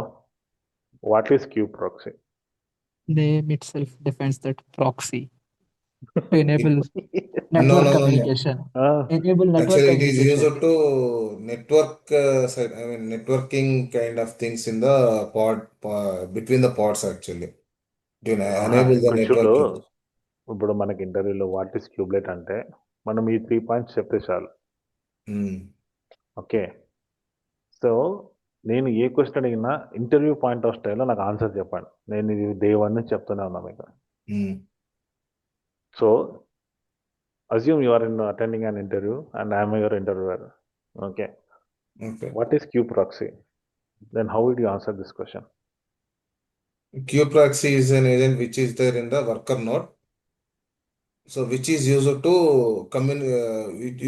what is kube proxy? name itself defines that proxy to enable No, network no, no, no. communication. Enable network Actually, it is communication. used to network, I mean, networking kind of things in the between the pods actually. To enable the చూడు, networking. ఇప్పుడు మనకి ఇంటర్వ్యూలో what is cubelet అంటే మనం ఈ 3 points చెప్తే చాలు. Okay, so నేను ఏ క్వశ్చన్ అడిగినా ఇంటర్వ్యూ పాయింట్ ఆఫ్ స్టైల్లో నాకు ఆన్సర్ చెప్పండి. నేను ఇది డే 1 నుంచి చెప్తూనే ఉన్నా మీకు. So assume you are attending an interview and I am your interviewer. Okay. Okay. What is queue proxy? Then how would you answer this question? Queue proxy is an agent which is there in the worker node. So which is used to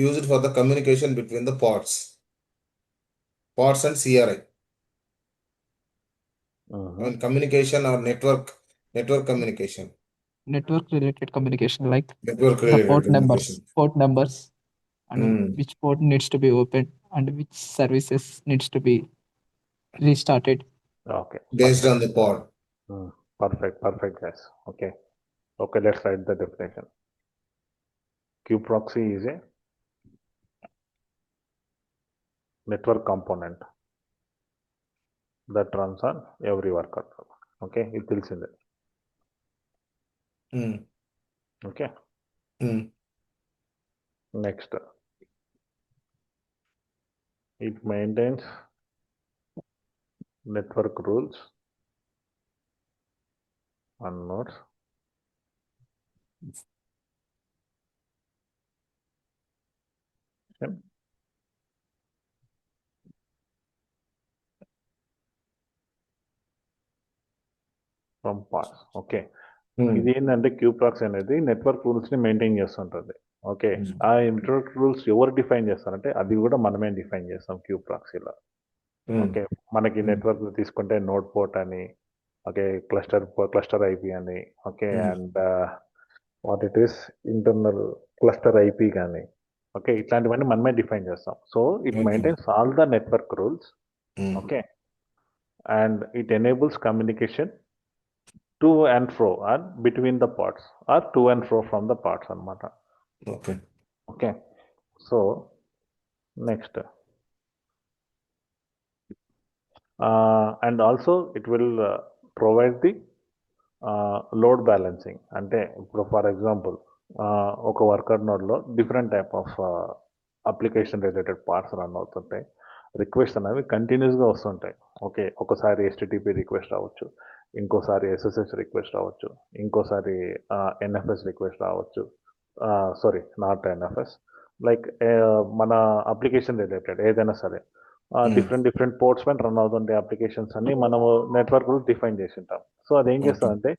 used for the communication between the pods and CRI. And communication or network communication. Network related communication, like Network the related port communication. numbers, and which port needs to be opened and which services needs to be restarted. Okay. Based on the pod. Perfect guys. Okay, let's write the definition. Queue proxy is a network component that runs on every worker. Okay, it tells in there. Okay. Next, it maintains network rules and nodes. Okay. From parts. Okay. ఇది ఏంటంటే queue proxy అనేది network rules ని maintain చేస్తుంటుంది. Okay, ఆ network rules ఎవరు define చేస్తారంటే అది కూడా మనమే డిఫైన్ చేస్తాం క్యూ ప్రాక్సీలో. ఓకే, మనకి నెట్వర్క్ తీసుకుంటే నోడ్ పోర్ట్ అని, ఓకే క్లస్టర్ ఐపీ అని, okay and what it is internal cluster IP కానీ, ఓకే ఇట్లాంటివన్నీ మనమే డిఫైన్ చేస్తాం. So it maintains all the network rules. Okay, and it enables communication to and fro and between the pods or to and fro from the pods anamata. Okay, so next, and also it will provide the load balancing. Ante for example oka worker node lo different type of application related parts run avutuntayi. Request అనేవి కంటిన్యూస్గా వస్తుంటాయి. Okay, ఒకసారి HTTP request రావచ్చు, ఇంకోసారి SSH request రావచ్చు, ఇంకోసారి NFS request రావచ్చు. Sorry, not NFS, like మన అప్లికేషన్ రిలేటెడ్ ఏదైనా సరే డిఫరెంట్ పోర్ట్స్ పైన రన్ అవుతుంటే అప్లికేషన్స్ అన్ని మనము నెట్వర్క్ డిఫైన్ చేసి ఉంటాం. సో అది ఏం చేస్తుందంటే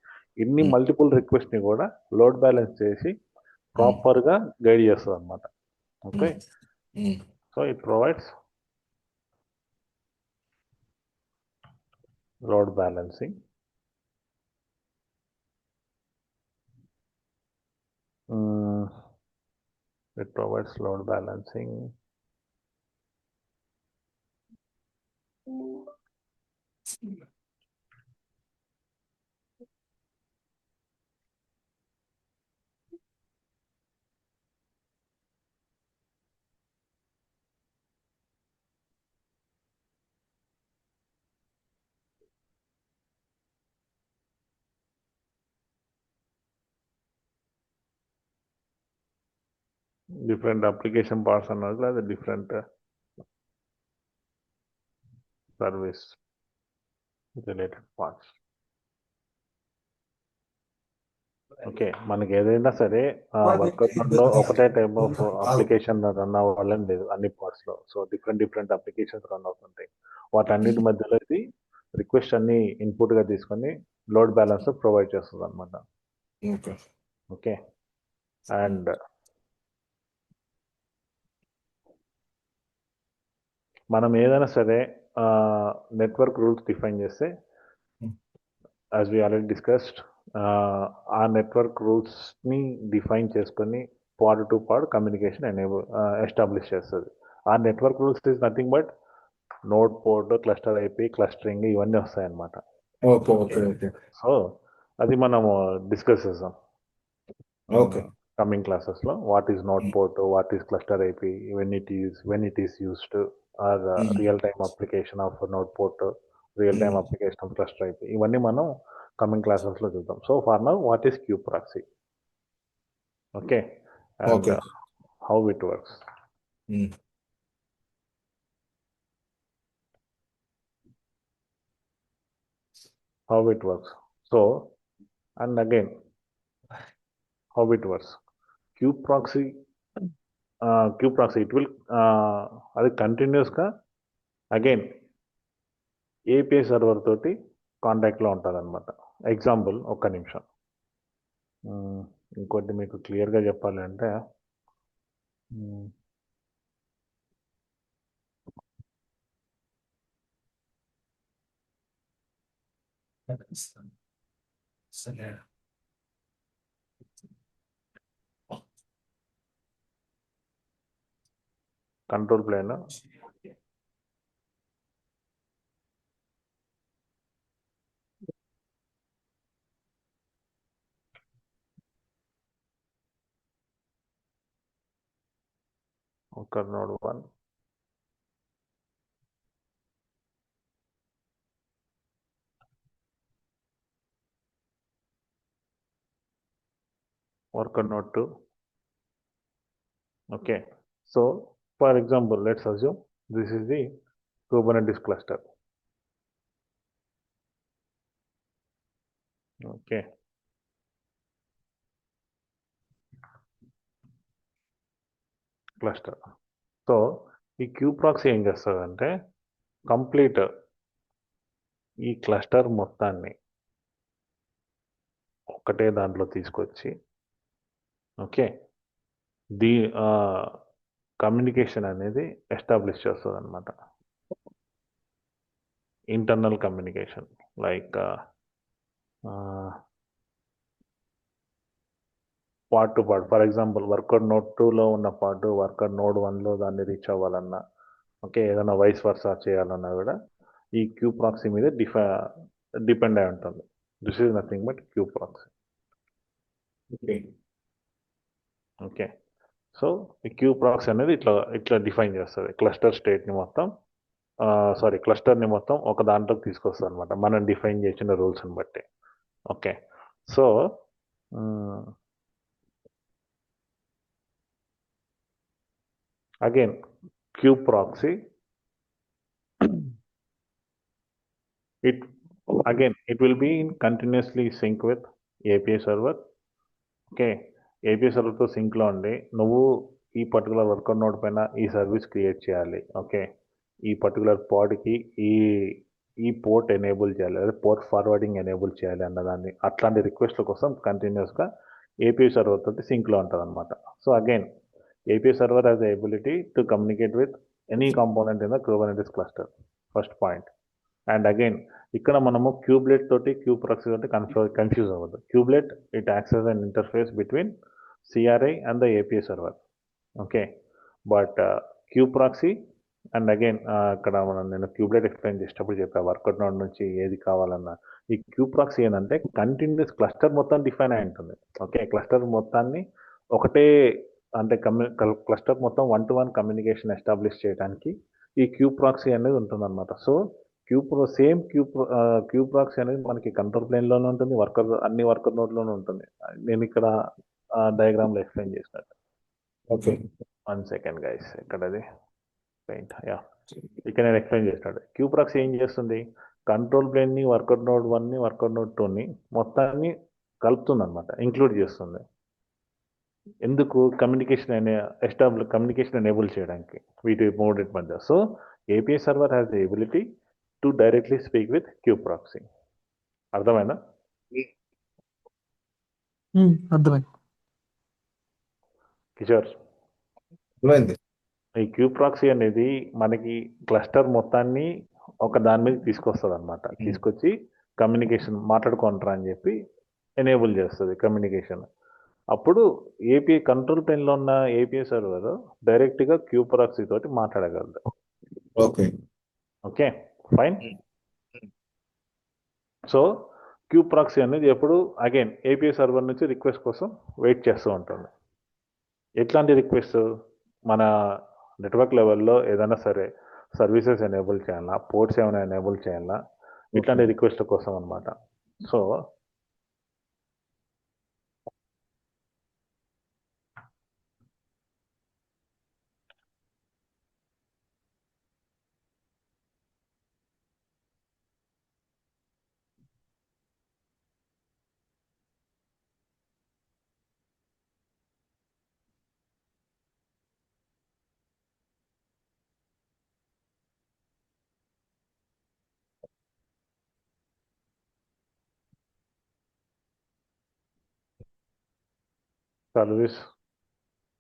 ఇన్ని మల్టిపుల్ రిక్వెస్ట్ని కూడా లోడ్ బ్యాలెన్స్ చేసి ప్రాపర్గా గైడ్ చేస్తుంది అనమాట. Okay, so it provides load balancing. It provides load balancing. Different application parts and all the different service related parts. Okay, మనకి ఏదైనా సరే వర్కర్లో ఒకటే టైప్ ఆఫ్ అప్లికేషన్ రన్ అవ్వాలని లేదు అన్ని పార్ట్స్లో. సో డిఫరెంట్ అప్లికేషన్స్ రన్ అవుతుంటాయి. వాటన్నిటి మధ్యలో ఇది రిక్వెస్ట్ అన్ని ఇన్పుట్గా తీసుకొని లోడ్ బ్యాలెన్స్ ప్రొవైడ్ చేస్తుంది అనమాట. ఓకే, అండ్ మనం ఏదైనా సరే నెట్వర్క్ రూల్స్ డిఫైన్ చేస్తే యాజ్ వి ఆల్రెడీ డిస్కస్డ్ ఆ నెట్వర్క్ రూల్స్ని డిఫైన్ చేసుకొని pod to pod communication establish చేస్తుంది. ఆ network rules is nothing but node port, cluster IP, clustering ఇవన్నీ వస్తాయన్నమాట. సో అది మనము డిస్కస్ చేద్దాం కమింగ్ క్లాసెస్లో. What is node port, what is cluster IP, when it is used, or real time application of node port, real time application of cluster IP, ఇవన్నీ మనం coming క్లాసెస్లో చూద్దాం. So far now what is kube proxy, okay, and how it works. How it works. So, and again, how it works. Queue proxy, it will, అది కంటిన్యూస్గా again API server తోటి కాంటాక్ట్లో ఉంటుంది అనమాట. ఎగ్జాంపుల్, ఒక్క నిమిషం, ఇంకోటి మీకు క్లియర్గా చెప్పాలి అంటే కంట్రోల్ ప్లేన్ ఒక node 1, worker node 2. Okay, so for example, let's assume this is the Kubernetes cluster. Okay, cluster. So ఈ క్యూ ప్రాక్సీ ఏం చేస్తుందంటే కంప్లీట్ ఈ క్లస్టర్ మొత్తాన్ని ఒకటే దాంట్లో తీసుకొచ్చి, ఓకే, కమ్యూనికేషన్ అనేది ఎస్టాబ్లిష్ చేస్తుంది అనమాట. Internal communication like part to part. For example, worker node 2లో ఉన్న పార్ట్ వర్కర్ నోడ్ 1లో దాన్ని రీచ్ అవ్వాలన్నా, ఓకే, ఏదైనా వైస్ వర్సా చేయాలన్నా కూడా ఈ క్యూ ప్రాక్సీ మీద డిపెండ్ అయి ఉంటుంది. This is nothing but kube proxy. Okay, so ఈ క్యూ ప్రాక్సీ అనేది ఇట్లా డిఫైన్ చేస్తుంది క్లస్టర్ స్టేట్ని మొత్తం, క్లస్టర్ని మొత్తం ఒక దాంట్లోకి తీసుకొస్తుంది అనమాట మనం డిఫైన్ చేసిన రూల్స్ని బట్టి. Okay, so again, queue proxy it again, it will be in continuously sync with API server. Okay, API సర్వర్తో సింక్లో ఉండి నువ్వు ఈ పర్టికులర్ వర్కర్ నోడ్ పైన ఈ సర్వీస్ క్రియేట్ చేయాలి. ఓకే, ఈ పర్టికులర్ పాడ్కి ఈ ఈ పోర్ట్ ఎనేబుల్ చేయాలి, అదే పోర్ట్ ఫార్వర్డింగ్ ఎనేబుల్ చేయాలి అన్నదాన్ని, అట్లాంటి రిక్వెస్ట్ల కోసం కంటిన్యూస్గా ఏపీఐ సర్వర్ తోటి సింక్లో ఉంటుంది అనమాట. So again API server has the ability to communicate with any component in the Kubernetes cluster. First point. And again, ఇక్కడ మనము క్యూబ్లెట్ తోటి క్యూప్రాక్సీ తోటి కన్ఫ్యూజ్ అవ్వదు. Kubelet it acts as an interface between CRI and the API server. Okay, but kube proxy and again అక్కడ నేను cubelet explain చేసేటప్పుడు చెప్పా work out node నుంచి ఏది కావాలన్నా. ఈ క్యూప్రాక్సీ ఏంటంటే కంటిన్యూస్ క్లస్టర్ మొత్తం డిఫైన్ అయి ఉంటుంది. ఓకే, క్లస్టర్ మొత్తాన్ని ఒకటే అంటే క్లస్టర్ మొత్తం 1-to-1 కమ్యూనికేషన్ ఎస్టాబ్లిష్ చేయడానికి ఈ క్యూప్రాక్సీ అనేది ఉంటుందన్నమాట. సో క్యూప్రాక్సీ అనేది మనకి కంట్రోల్ ప్లేన్లోనే ఉంటుంది, అన్ని వర్కర్ నోడ్లోనే ఉంటుంది. నేను ఇక్కడ డయాగ్రామ్లో ఎక్స్ప్లెయిన్ చేసినట్టు. ఓకే, 1 second గైస్, ఎక్కడది పెయింట్, యా, ఇక్కడ నేను ఎక్స్ప్లెయిన్ చేసినట్టు క్యూప్రాక్సీ ఏం చేస్తుంది, కంట్రోల్ ప్లేన్ని వర్కర్ నోడ్ 1ని వర్కర్ నోడ్ 2ని మొత్తాన్ని కలుపుతుంది అనమాట, ఇంక్లూడ్ చేస్తుంది. ఎందుకు? కమ్యూనికేషన్ ఎనేబుల్ చేయడానికి వీటి మోడెడ్ మధ్య. So API server has the ability to directly speak with kube proxy. అర్థమైనా? అర్థమైంది. కిషోర్, అర్థమైంది. ఈ క్యూప్రాక్సీ అనేది మనకి క్లస్టర్ మొత్తాన్ని ఒక దాని మీద తీసుకొస్తుంది అనమాట. తీసుకొచ్చి కమ్యూనికేషన్ మాట్లాడుకుంటారా అని చెప్పి ఎనేబుల్ చేస్తుంది కమ్యూనికేషన్. అప్పుడు ఏపీఐ కంట్రోల్ ప్లేన్లో ఉన్న ఏపీఐ సర్వర్ డైరెక్ట్గా క్యూప్రాక్సీ తోటి మాట్లాడగలదు. Okay, okay, fine. So kube proxy అనేది ఎప్పుడు అగైన్ ఏపీఐ సర్వర్ నుంచి రిక్వెస్ట్ కోసం వెయిట్ చేస్తూ ఉంటుంది. ఎట్లాంటి రిక్వెస్ట్? మన నెట్వర్క్ లెవెల్లో ఏదైనా సరే సర్వీసెస్ ఎనేబుల్ చేయాలా, పోర్ట్స్ ఏమైనా ఎనేబుల్ చేయాలా, ఇట్లాంటి రిక్వెస్ట్ కోసం అనమాట. So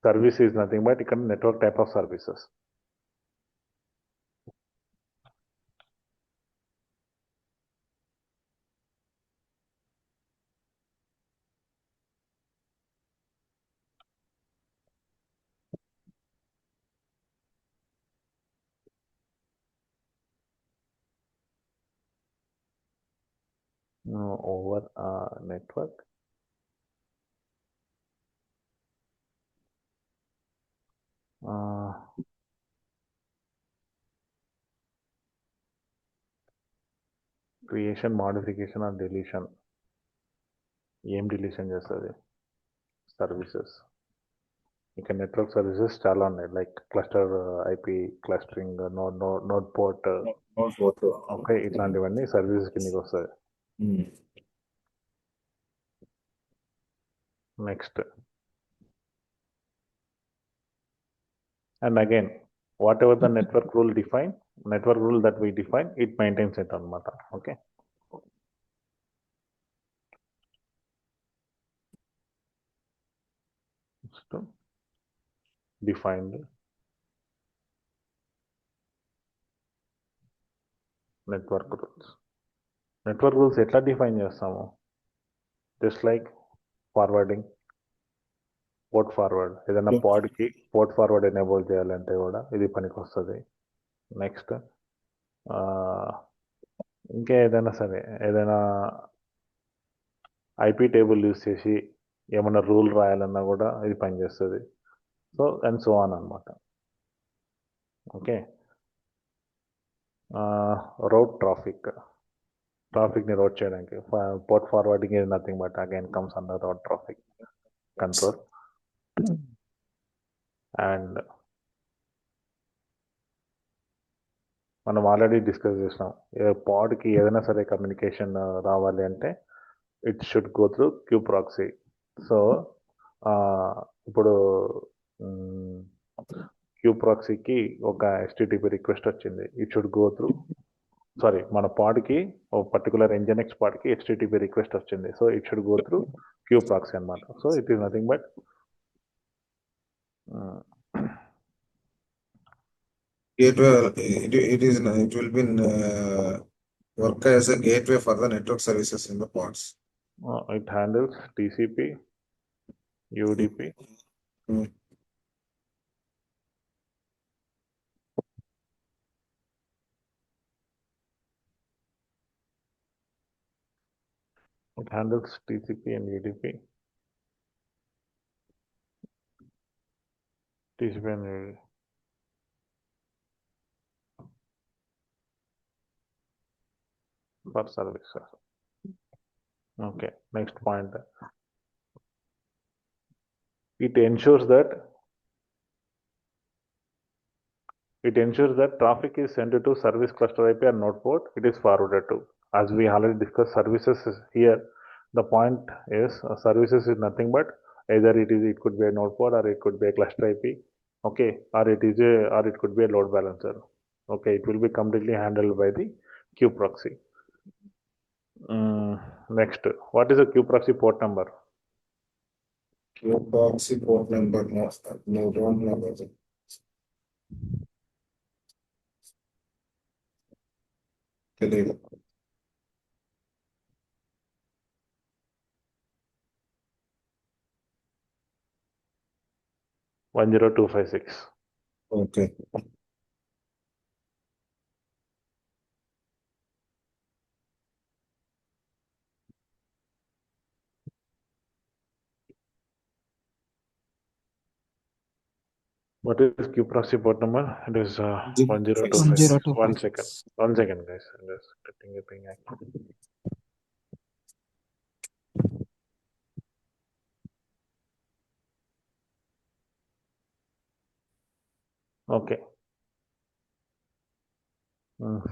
service is nothing but ఇక్కడ network type of services. Over network creation, modification or deletion. ఏం డిలీషన్ చేస్తుంది? సర్వీసెస్. ఇక నెట్వర్క్ సర్వీసెస్ చాలా ఉన్నాయి, like cluster, IP clustering, node port, okay, ఇట్లాంటివన్నీ సర్వీసెస్ కిందకి వస్తాయి. Next, and again whatever the network rule that we define, it maintains it anamata. Okay, so defined network rules ఎట్లా define చేస్తాము? Just like forwarding, port forward, ఏదైనా పాడ్కి port forward enable చేయాలంటే కూడా ఇది పనికి వస్తుంది. నెక్స్ట్, ఇంకా ఏదైనా సరే, ఏదైనా ఐపీ టేబుల్ యూస్ చేసి ఏమైనా రూల్ రాయాలన్నా కూడా ఇది పనిచేస్తుంది. సో అండ్ సో ఆన్ అనమాట. ఓకే, రౌట్ ట్రాఫిక్ని రౌట్ చేయడానికి port forwarding is nothing but again comes under route traffic control. And మనం ఆల్రెడీ డిస్కస్ చేసినాం. పాడ్కి ఏదైనా సరే కమ్యూనికేషన్ రావాలి అంటే it should go through kube proxy. సో ఇప్పుడు క్యూ ప్రాక్సీకి ఒక HTTP రిక్వెస్ట్ వచ్చింది. ఇట్ షుడ్ గో త్రూ మన పాడ్కి ఒక పర్టికులర్ NGINX పాడ్కి HTTP రిక్వెస్ట్ వచ్చింది. So it should go through kube proxy అనమాట. So it is nothing but Gateway, it will be work as a gateway for the network services in the pods. It handles TCP, UDP. Mm. It handles TCP and UDP. TCP and UDP. For services. Okay, next point. It ensures that traffic is sent to service cluster IP or node port it is forwarded to. As we already discussed, services is here. The point is services is nothing but either it could be a node port or it could be a cluster IP. Okay, or it could be a load balancer. Okay, it will be completely handled by the Q proxy. Next, what is a Q proxy port number? Q proxy port number, no, don't know about it. తెలియదు. 10256. Okay. What is Q proxy port number? It is 1026. 1026. One second, guys. I'm just getting a ping actually. Okay.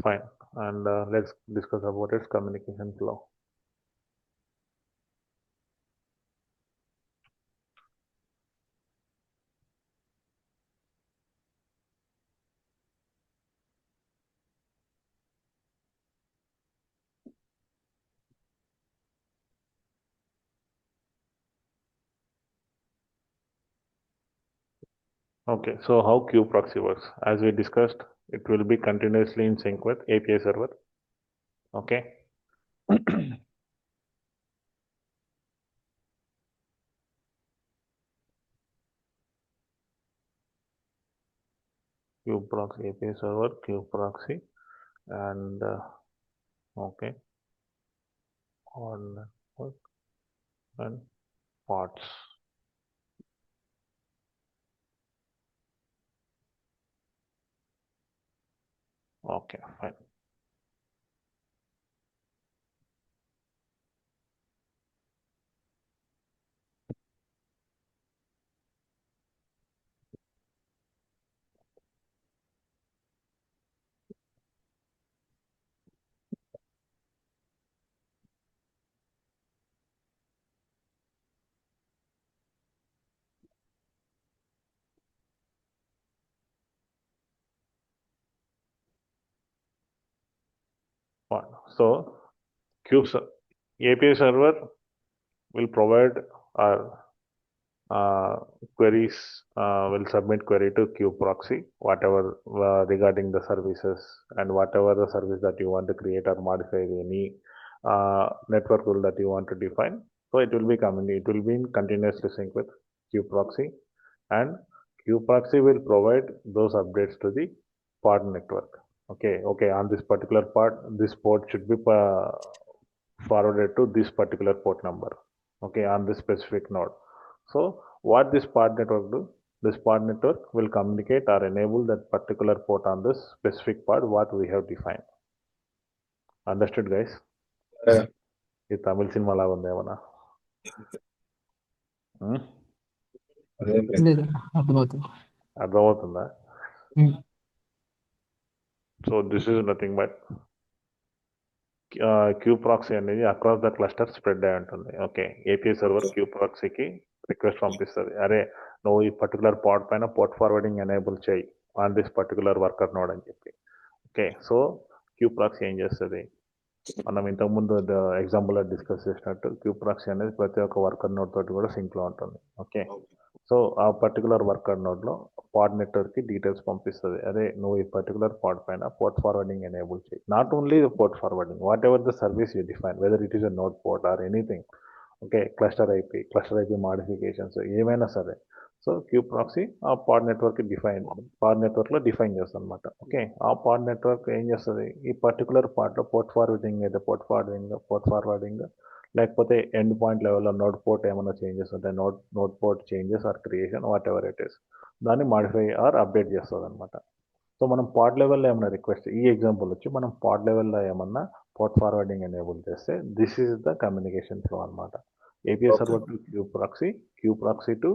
Fine. And let's discuss about its communication flow. Okay, so how Q proxy works? As we discussed, it will be continuously in sync with API server. Okay. Q proxy API server, Q proxy, and okay, on network and pods. Okay, fine. Fine. So API server will provide our queries, will submit query to Q proxy, whatever regarding the services and whatever the service that you want to create or modify, any network rule that you want to define. So it will be in continuously sync with Q proxy, and Q proxy will provide those updates to the pod network. Okay, on this particular part, this port should be forwarded to this particular port number. Okay, on this specific node. So what this pod network do? This pod network will communicate or enable that particular port on this specific pod what we have defined. Understood, guys? Yeah. ఈ తమిళ cinema లాగా ఉంది ఏమన్నా? లేదు, అర్థమవుతుంది. అర్థమవుతుందా? So this is nothing but kube proxy అనేది across the cluster spread అయి ఉంటుంది. Okay, API server Okay. Kube ప్రాక్సీకి రిక్వెస్ట్ పంపిస్తుంది, అరే నువ్వు ఈ పర్టికులర్ పాడ్ పైన పోర్ట్ ఫార్వర్డింగ్ ఎనేబుల్ చేయి on this particular worker node అని చెప్పి. ఓకే, సో క్యూ ప్రాక్సీ ఏం చేస్తుంది, మనం ఇంతకుముందు ఎగ్జాంపుల్లో డిస్కస్ చేసినట్టు క్యూ ప్రాక్సీ అనేది ప్రతి ఒక్క వర్కర్ నోడ్ తోటి కూడా సింక్లో ఉంటుంది. ఓకే, సో ఆ పర్టికులర్ వర్కర్ నోడ్లో పాడ్ నెట్వర్క్కి డీటెయిల్స్ పంపిస్తుంది, అదే నువ్వు ఈ పర్టికులర్ పాడ్ పైన పోర్ట్ ఫార్వర్డింగ్ ఎనేబుల్ చేయి. Not only the port forwarding, what ever the service you define, whether it is a node port or anything. Okay, cluster IP modifications ఏమైనా సరే. So kube proxy ఆ పాడ్ network నెట్వర్క్లో define చేస్తుంది అనమాట. Okay, ఆ పాడ్ network ఏం చేస్తుంది, ఈ పర్టికులర్ పార్ట్లో పోర్ట్ ఫార్వర్డింగ్ అయితే పోర్ట్ ఫార్వర్డింగ్ లేకపోతే ఎండ్ పాయింట్ లెవెల్లో నోడ్ పోర్ట్ ఏమైనా చేంజెస్ ఉంటాయి, node port changes or creation whatever it is, దాన్ని మాడిఫై ఆర్ అప్డేట్ చేస్తుంది అనమాట. సో మనం పాడ్ లెవెల్లో ఏమైనా రిక్వెస్ట్, ఈ ఎగ్జాంపుల్ వచ్చి మనం పాడ్ లెవెల్లో ఏమన్నా పోర్ట్ ఫార్వర్డింగ్ ఎనేబుల్ చేస్తే this is the communication flow అనమాట. API Okay. Server to kube proxy to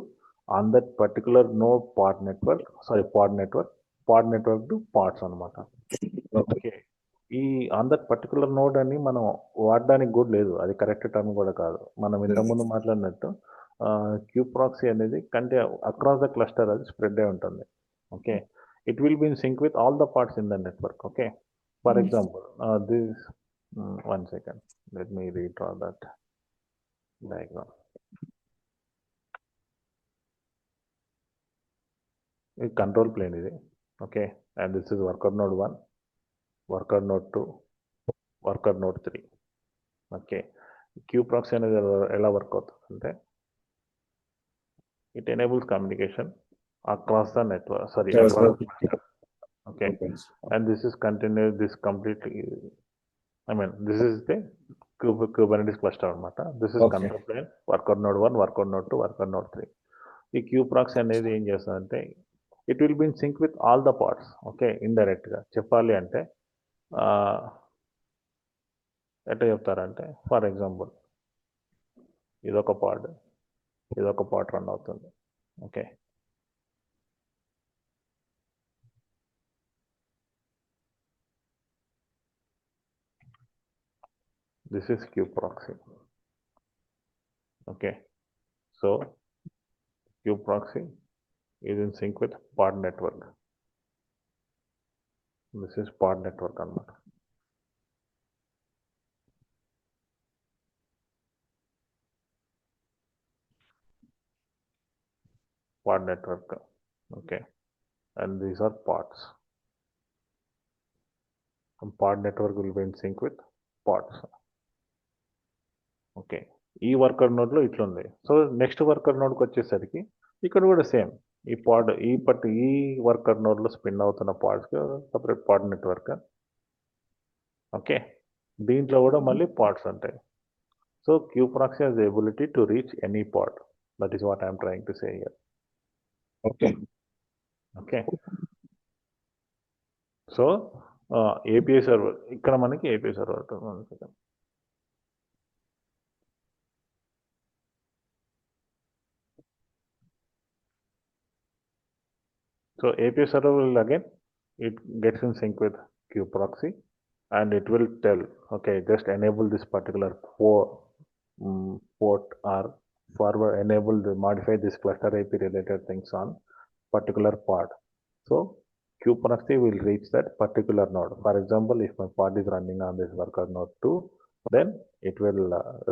on that particular node pod network to pods అనమాట. Okay. ఓకే, ఈ ఆన్ దట్ పర్టికులర్ నోడ్ అని మనం వాడడానికి కూడా లేదు, అది కరెక్ట్ టర్మ్ కూడా కాదు. మనం ఇంతకుముందు మాట్లాడినట్టు క్యూ ప్రాక్సీ అనేది కంటే అక్రాస్ ద క్లస్టర్ అది స్ప్రెడ్ అయి ఉంటుంది. Okay, it will be in sync with all the parts in the network. Okay, for example, this 1 second, let me redraw that diagram. This control plane is, okay, and this is worker node 1, worker node 2, worker node 3. Okay, kube proxy అనేది ఎలా work అవుతుందంటే it enables communication across the network, across the cluster. Okay, and this is continuous, this completely, this is the Kubernetes cluster అనమాట. This is Okay. Control plane, worker node 1, worker node 2, worker node 3. ఈ kube proxy అనేది ఏం చేస్తుందంటే it will be in sync with all the parts. Okay, ఇండైరెక్ట్గా చెప్పాలి అంటే ఎట్లా చెప్తారంటే, ఫర్ ఎగ్జాంపుల్ ఇదొక పార్ట్ రన్ అవుతుంది. Okay, this is kube proxy. Okay, so kube proxy is in sync with pod network. This is pod network అన్నమాట. Pod network. Okay, and these are pods. And pod network will be in sync with pods. Okay, ఈ worker నోడ్లో ఇట్లుంది. So next worker నోడ్కి వచ్చేసరికి ఇక్కడ కూడా same, ఈ worker నోడ్లో స్పిన్ అవుతున్న పాడ్స్కి సపరేట్ పాడ్ నెట్వర్క్. ఓకే, దీంట్లో కూడా మళ్ళీ పాడ్స్ ఉంటాయి. So kube proxy has the ability to reach any pod. That is what I am trying to say here. Okay. Okay, so API server, ఇక్కడ మనకి API server ఉంటుంది. So API server will again, it gets in sync with queue proxy and it will tell, okay, just enable this particular port or forward enable the modify this cluster IP related things on particular pod. So queue proxy will reach that particular node. For example, if my pod is running on this worker node 2, then it will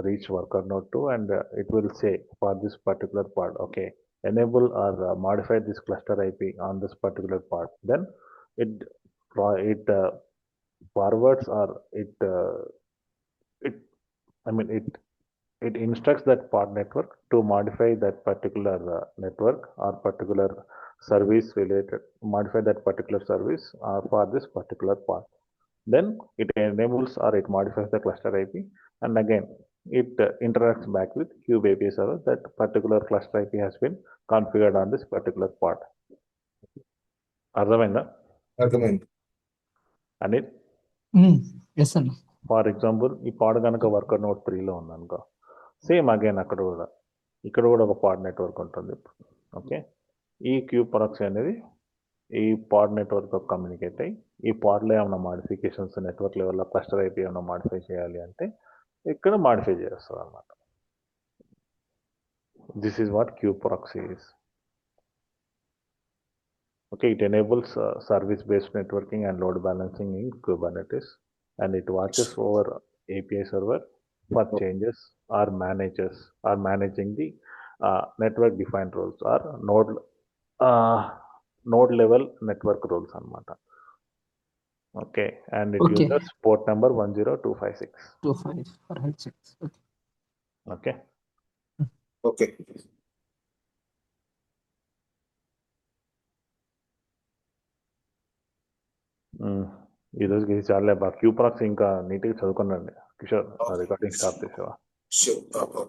reach worker node 2 and it will say for this particular pod, okay, enable or modify this cluster IP on this particular pod. Then it forwards or it instructs that pod network to modify that particular network or particular service related, modify that particular service for this particular pod. Then it enables or it modifies the cluster IP, and again it interacts back with Cube API server that particular cluster IP has been configured on this particular pod. అర్థమైందా? అర్థమైంది. అని yes అన్న. For example ఈ పాడ్ కనుక worker node 3లో ఉందనుకో, same again ఇక్కడ కూడా ఒక పాడ్ నెట్వర్క్ ఉంటుంది. ఓకే, ఈ క్యూ ప్రాక్సీ అనేది ఈ పాడ్ నెట్వర్క్తో కమ్యూనికేట్ అయ్యి ఈ పాడ్లో ఏమైనా మాడిఫికేషన్స్ నెట్వర్క్ లెవెల్లో క్లస్టర్ అయితే ఏమైనా మాడిఫై చేయాలి అంటే ఇక్కడ మాడిఫై చేస్తుంది అనమాట. This is what kube proxy is. Okay, it enables service-based networking and load balancing in Kubernetes, and it watches over API server for changes or managing the network-defined roles or node level network roles anamata. Okay, and it Okay. uses port number 10256. 25 for health checks. Okay. Okay. ఈరోజుకి ఇది చాలే బా. Queue proxy ఇంకా నీట్గా చదువుకున్నాండి. Kishore recording stop చేసావా? Sure. Okay.